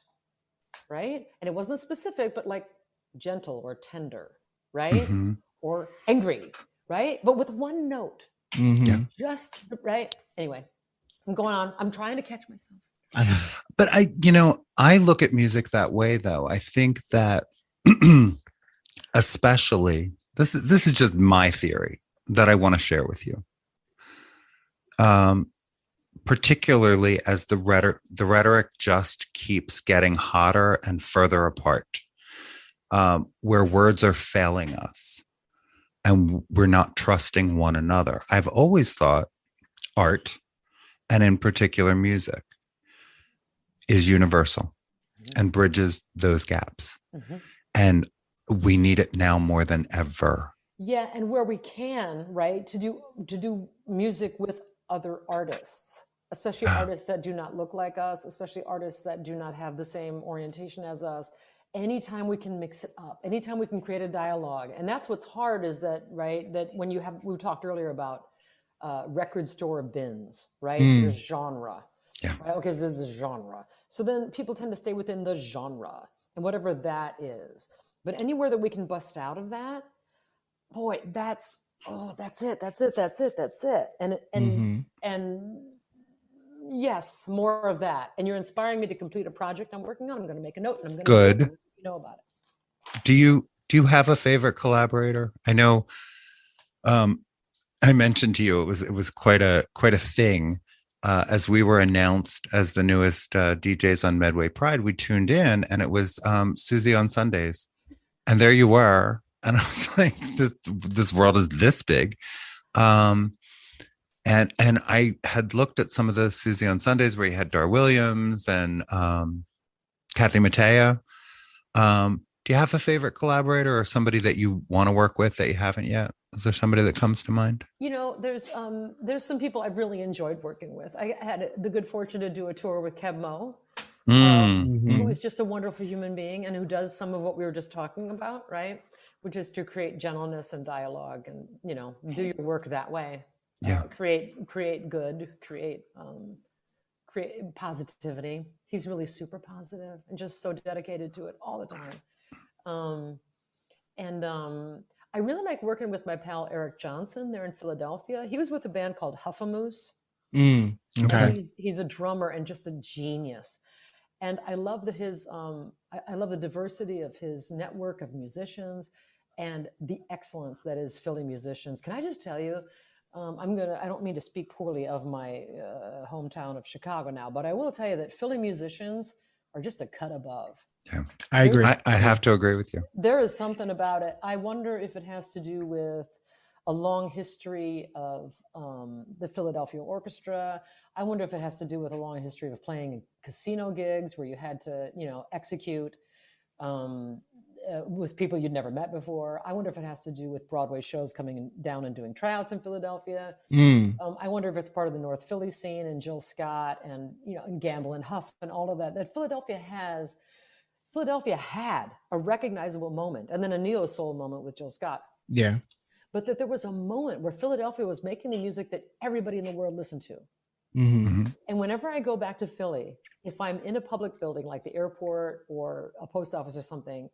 right? And it wasn't specific, but like gentle or tender, right? Or angry, right? But with one note. Just, right? Anyway. I'm going on. I'm trying to catch myself. But I look at music that way, though. I think that especially, this is just my theory that I want to share with you. Particularly as the rhetoric just keeps getting hotter and further apart, where words are failing us and we're not trusting one another. I've always thought art, and in particular music, is universal and bridges those gaps. And we need it now more than ever. Yeah, and where we can, right, to do music with other artists, especially artists that do not look like us, especially artists that do not have the same orientation as us. Anytime we can mix it up, anytime we can create a dialogue. And that's what's hard is that, right, that when we talked earlier about record store bins, right? There's genre. Yeah. Right? Okay, so there's this genre. So then people tend to stay within the genre and whatever that is. But anywhere that we can bust out of that, boy, that's it. And yes, more of that. And you're inspiring me to complete a project I'm working on. I'm going to make a note and I'm going to know about it. Do you have a favorite collaborator? I know I mentioned to you it was quite a thing as we were announced as the newest DJs on Medway Pride. We tuned in and it was Susie on Sundays, and there you were, and I was like, this world is this big, and I had looked at some of the Susie on Sundays where you had Dar Williams and Kathy Mattea. Do you have a favorite collaborator or somebody that you want to work with that you haven't yet? Is there somebody that comes to mind? There's some people I've really enjoyed working with. I had the good fortune to do a tour with Keb Mo, who is just a wonderful human being and who does some of what we were just talking about, right? which is to create gentleness and dialogue, and do your work that way. Yeah. Create good, create positivity. He's really super positive and just so dedicated to it all the time. I really like working with my pal Eric Johnson there in Philadelphia. He was with a band called Huffamoose. Okay. He's a drummer and just a genius. And I love that I love the diversity of his network of musicians and the excellence that is Philly musicians. Can I just tell you, I don't mean to speak poorly of my hometown of Chicago now, but I will tell you that Philly musicians are just a cut above. Yeah. I agree. I have to agree with you. There is something about it. I wonder if it has to do with a long history of the Philadelphia Orchestra. I wonder if it has to do with a long history of playing in casino gigs where you had to, execute with people you'd never met before. I wonder if it has to do with Broadway shows coming down and doing tryouts in Philadelphia. I wonder if it's part of the North Philly scene and Jill Scott and, and Gamble and Huff and all of that, that Philadelphia had a recognizable moment, and then a neo-soul moment with Jill Scott. Yeah. But that there was a moment where Philadelphia was making the music that everybody in the world listened to. Mm-hmm. And whenever I go back to Philly, if I'm in a public building like the airport or a post office or something,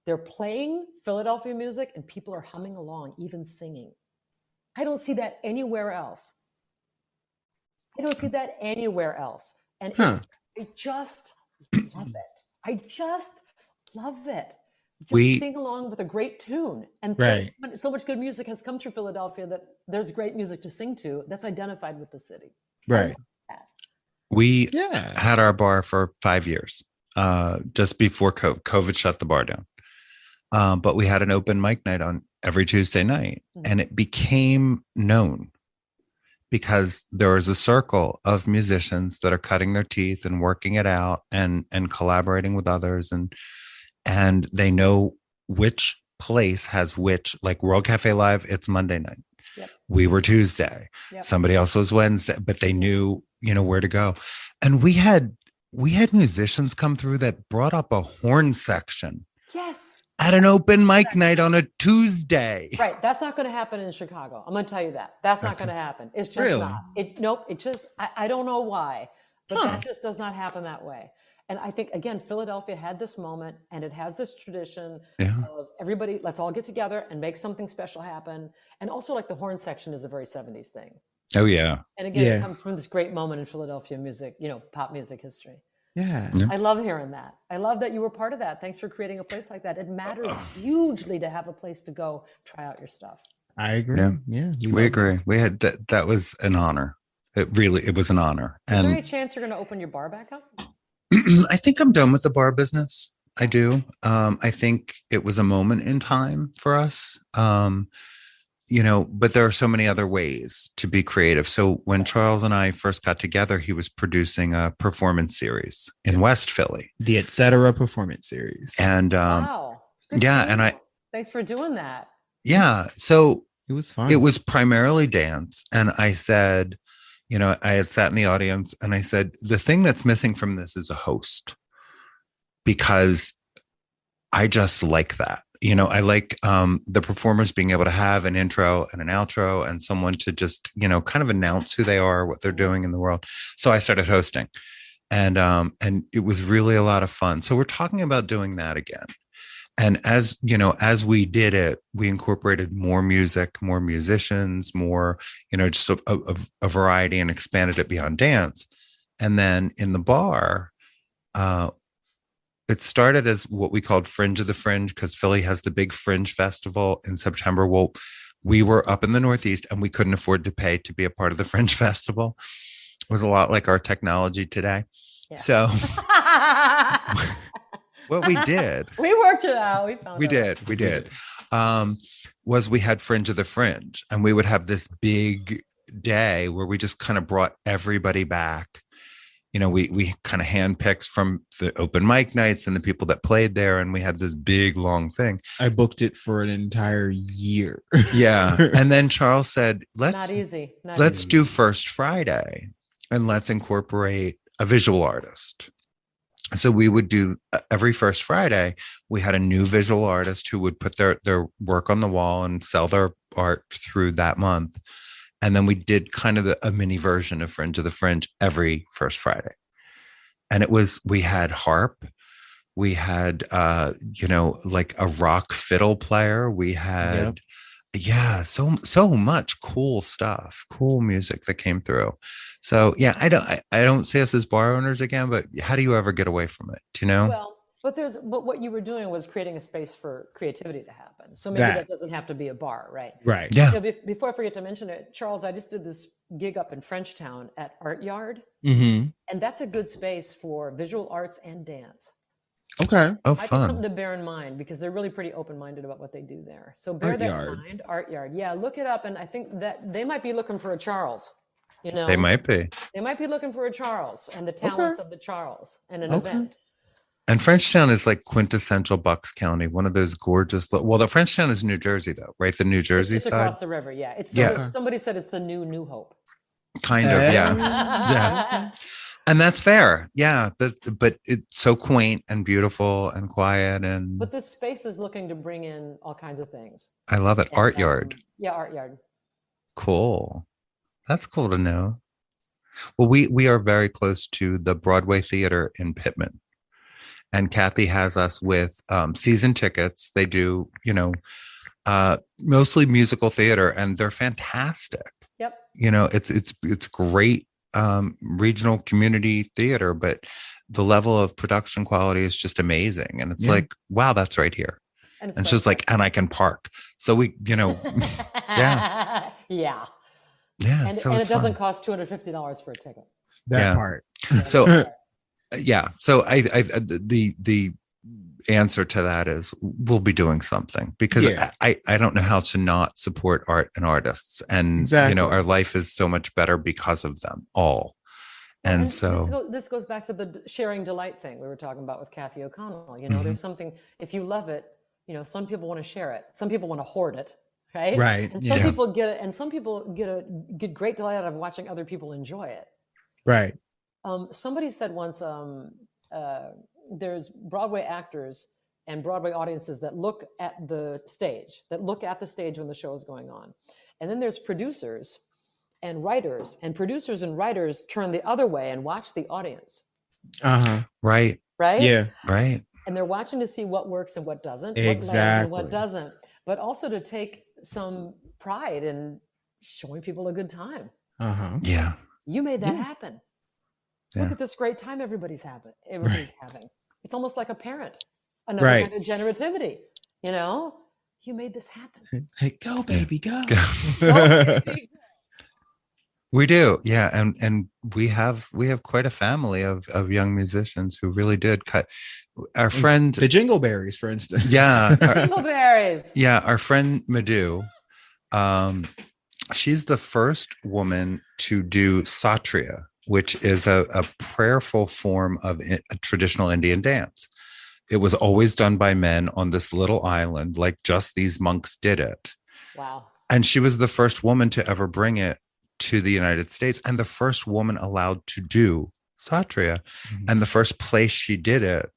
they're playing Philadelphia music and people are humming along, even singing. I don't see that anywhere else. And I just love it. I just love it. Just sing along with a great tune. And so much good music has come through Philadelphia that there's great music to sing to that's identified with the city. Right. We had our bar for 5 years, just before COVID shut the bar down. But we had an open mic night on every Tuesday night, and it became known because there was a circle of musicians that are cutting their teeth and working it out and collaborating with others. And they know which place has which, like World Cafe Live, it's Monday night. Yep. We were Tuesday. Yep. Somebody else was Wednesday, but they knew, where to go. And we had musicians come through that brought up a horn section. Yes. At an open mic night on a Tuesday. Right. That's not going to happen in Chicago. I'm going to tell you that. That's not going to happen. It's just not. I don't know why, but that just does not happen that way. And I think, again, Philadelphia had this moment, and it has this tradition of everybody, let's all get together and make something special happen. And also, like, the horn section is a very 70s thing. Oh, yeah. And again, it comes from this great moment in Philadelphia music, pop music history. Yeah. I love hearing that. I love that you were part of that. Thanks for creating a place like that. It matters hugely to have a place to go try out your stuff. I agree. Yeah. We agree. We had that was an honor. It was an honor. Is there any chance you're going to open your bar back up? I think I'm done with the bar business. I do. I think it was a moment in time for us. But there are so many other ways to be creative. So when Charles and I first got together, he was producing a performance series in West Philly, the Etc. performance series. And wow. Thanks for doing that. Yeah. So it was fun. It was primarily dance. And I said, I had sat in the audience and I said, the thing that's missing from this is a host, because I just like that. I like the performers being able to have an intro and an outro and someone to just, kind of announce who they are, what they're doing in the world. So I started hosting, and it was really a lot of fun. So we're talking about doing that again. And as we did it, we incorporated more music, more musicians, more, just a variety, and expanded it beyond dance. And then in the bar, it started as what we called Fringe of the Fringe, because Philly has the big Fringe Festival in September. Well, we were up in the Northeast and we couldn't afford to pay to be a part of the Fringe Festival. It was a lot like our technology today. Yeah. So what we did, we worked it out. We did. Was we had Fringe of the Fringe, and we would have this big day where we just kind of brought everybody back. We kind of handpicked from the open mic nights and the people that played there. And we had this big, long thing. I booked it for an entire year. Yeah. And then Charles said, let's easy. do First Friday and let's incorporate a visual artist. So we would do every first Friday, we had a new visual artist who would put their work on the wall and sell their art through that month. And then we did kind of a mini version of Fringe of the Fringe every first Friday. And we had harp, we had, like a rock fiddle player. We had, so much cool stuff, cool music that came through. So yeah, I don't see us as bar owners again, but how do you ever get away from it? Do you know? Well, but what you were doing was creating a space for creativity to happen. So maybe that doesn't have to be a bar, right? Right. Yeah. Before I forget to mention it, Charles, I just did this gig up in Frenchtown at Art Yard. Mm-hmm. And that's a good space for visual arts and dance. Okay. Oh, Might fun. be something to bear in mind because they're really pretty open-minded about what they do there. So bear that in mind. Art Yard. Yeah, look it up. And I think that they might be looking for a Charles. They might be. They might be looking for a Charles and the talents of the Charles and an event. And Frenchtown is like quintessential Bucks County, one of those gorgeous. The Frenchtown is New Jersey, though, right? The New Jersey it's just side. Across the river, yeah. Somebody said it's the New Hope. Kind of, yeah, yeah. And that's fair, yeah. But it's so quaint and beautiful and quiet and. But this space is looking to bring in all kinds of things. I love it. Art Yard. Yeah, Art Yard. Cool. That's cool to know. Well, we are very close to the Broadway Theater in Pittman. And Kathy has us with season tickets. They do, mostly musical theater, and they're fantastic. Yep. It's great regional community theater, but the level of production quality is just amazing. And it's like, wow, that's right here. And it's just like, and I can park. So we, yeah. Yeah. Yeah. And it doesn't cost $250 for a ticket. That part. So yeah. So the answer to that is we'll be doing something because I don't know how to not support art and artists. And, our life is so much better because of them all. And so this goes back to the sharing delight thing we were talking about with Kathy O'Connell. There's something, if you love it, some people want to share it. Some people want to hoard it. Right. Right. And some people get it. And some people get great delight out of watching other people enjoy it. Right. Somebody said once, there's Broadway actors and Broadway audiences that look at the stage when the show is going on. And then there's producers and writers, and producers and writers turn the other way and watch the audience. Uh-huh. Right. Right. Yeah. Right. And they're watching to see what works and what doesn't, exactly. what lands and what doesn't, but also to take some pride in showing people a good time. Uh-huh. Yeah. You made that happen. Yeah. Look at this great time everybody's having. It's almost like a parent. Another kind of generativity. You made this happen. Hey, go baby, go. Go, baby. We do, yeah, and we have quite a family of young musicians who really did cut. Our friend, the Jingleberries, for instance. Yeah, Jingleberries. Yeah, our friend Madhu, she's the first woman to do satria, which is a prayerful form of a traditional Indian dance. It was always done by men on this little island, like just these monks did it. Wow. And she was the first woman to ever bring it to the United States and the first woman allowed to do satria. Mm-hmm. And the first place she did it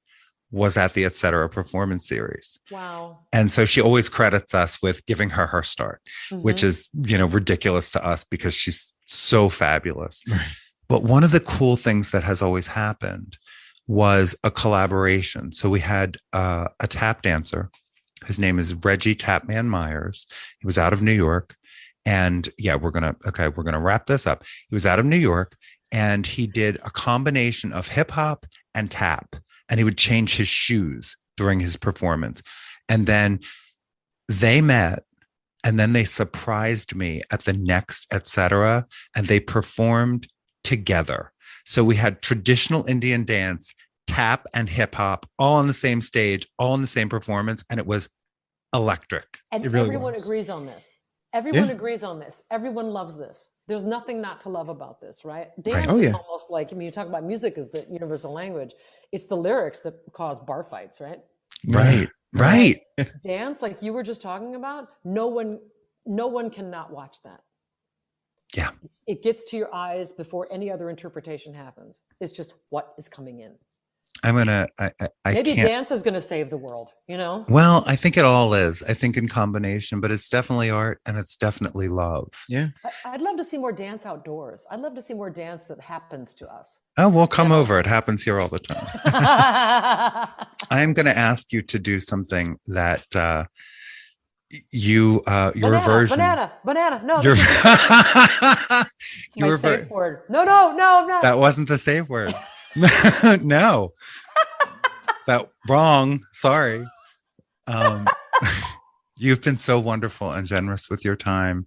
was at the Etc. performance series. Wow. And so she always credits us with giving her start, which is, ridiculous to us because she's so fabulous. Right. But one of the cool things that has always happened was a collaboration. So we had a tap dancer. His name is Reggie Tapman Myers. He was out of New York. And yeah, we're going to wrap this up. He was out of New York and he did a combination of hip hop and tap. And he would change his shoes during his performance. And then they met and then they surprised me at the next Etc. And they performed together. So we had traditional Indian dance, tap and hip hop all on the same stage, all in the same performance. And it was electric. And everyone agrees on this. Everyone agrees on this. Everyone loves this. There's nothing not to love about this, right? Dance is almost like, you talk about music as the universal language. It's the lyrics that cause bar fights, right? Right. Dance, like you were just talking about, no one cannot watch that. Yeah. It gets to your eyes before any other interpretation happens. It's just what is coming in. Maybe can't. dance is gonna save the world, you know? Well, I think it all is. I think in combination, but it's definitely art and it's definitely love. Yeah. I'd love to see more dance outdoors. I'd love to see more dance that happens to us. Oh, well, come over. It happens here all the time. I'm going to ask you to do something that your version. Banana. No, Your, it's my safe word. No, I'm not. That wasn't the safe word. No. That wrong. Sorry. You've been so wonderful and generous with your time.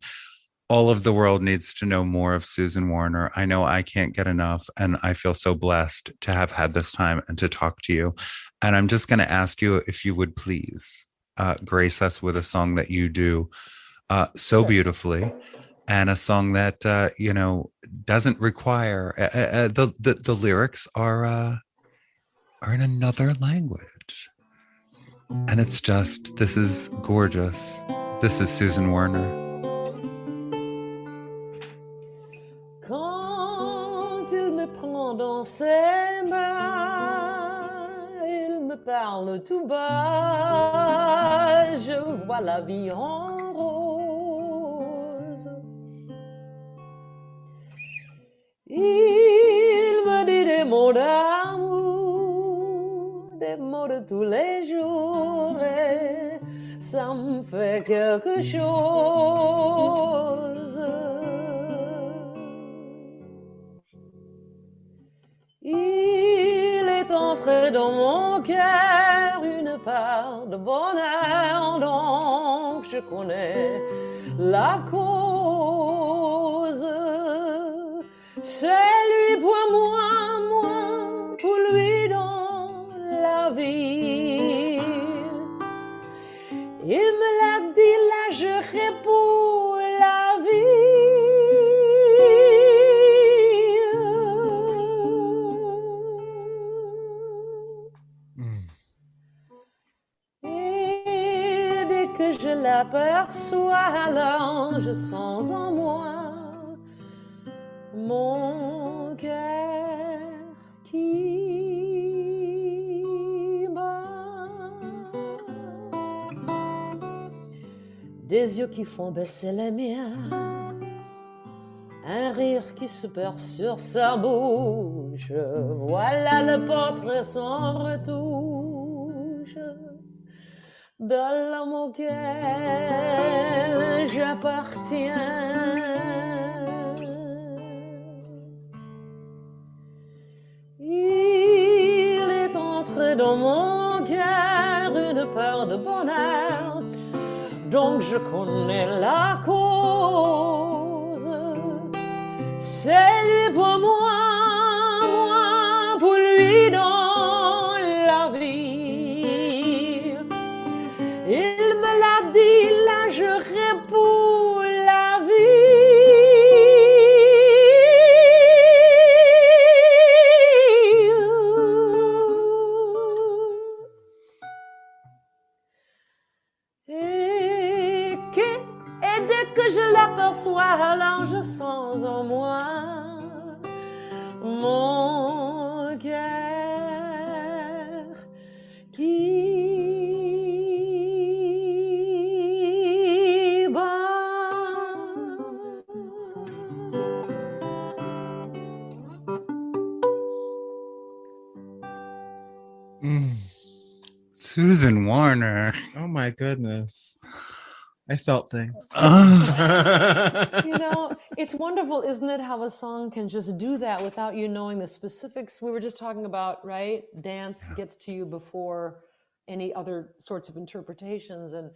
All of the world needs to know more of Susan Werner. I know I can't get enough, and I feel so blessed to have had this time and to talk to you. And I'm just going to ask you if you would please grace us with a song that you do so beautifully, and a song that doesn't require the lyrics are in another language, and it's just, this is gorgeous. This is Susan Werner. Dans ses mains, il me parle tout bas, je vois la vie en rose. Il me dit des mots d'amour, des mots de tous les jours, et ça me fait quelque chose. Il est entré dans mon cœur une part de bonheur, donc je connais la cause. C'est lui pour moi pour lui dans la vie. Il me l'a dit, là je réponds la vie. Je l'aperçois, alors je sens en moi mon cœur qui bat. Des yeux qui font baisser les miens, un rire qui se perd sur sa bouche. Voilà le portrait sans retouche de l'homme auquel j'appartiens. Il est entré dans mon cœur une part de bonheur, donc je connais la cause. C'est lui pour moi pour lui dans la vie. Il me l'a dit, là je réponds la vie. Et dès que je l'aperçois, alors je sens en moi mon cœur qui bat. Susan Werner. Oh my goodness. I felt things. You know, it's wonderful, isn't it, how a song can just do that without you knowing the specifics. We were just talking about, right? Dance gets to you before any other sorts of interpretations. And,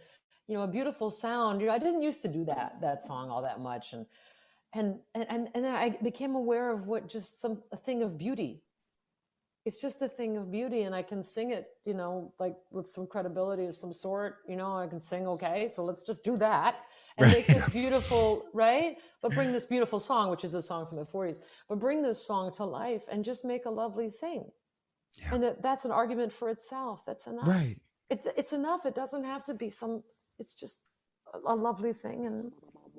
you know, a beautiful sound. You know, I didn't used to do that song all that much. And I became aware of what just a thing of beauty. It's just a thing of beauty, and I can sing it, you know, like with some credibility of some sort. You know, I can sing, okay, so let's just do that and make this beautiful, right? But bring this beautiful song, which is a song from the 40s, but bring this song to life and just make a lovely thing. Yeah. And that's an argument for itself. That's enough. Right. It's enough. It doesn't have to be it's just a lovely thing, and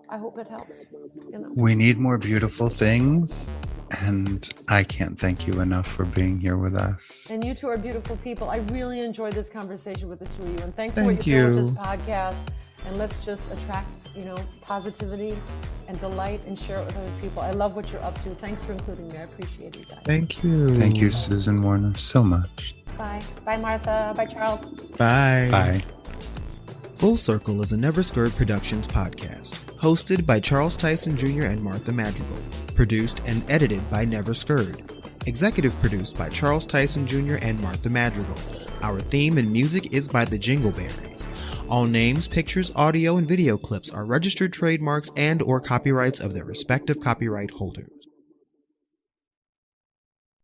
I hope it helps. You know, we need more beautiful things, And I can't thank you enough for being here with us. And you two are beautiful people. I really enjoyed this conversation with the two of you. And thanks for what you're doing with this podcast. And let's just attract, positivity and delight and share it with other people. I love what you're up to. Thanks for including me. I appreciate you guys. Thank you. Thank you, Susan Werner, so much. Bye. Bye, Martha. Bye, Charles. Bye. Bye. Full Circle is a Never Scared Productions podcast, hosted by Charles Tyson Jr. and Martha Madrigal, produced and edited by Never Scared, executive produced by Charles Tyson Jr. and Martha Madrigal. Our theme and music is by the Jingleberries. All names, pictures, audio, and video clips are registered trademarks and/or copyrights of their respective copyright holders.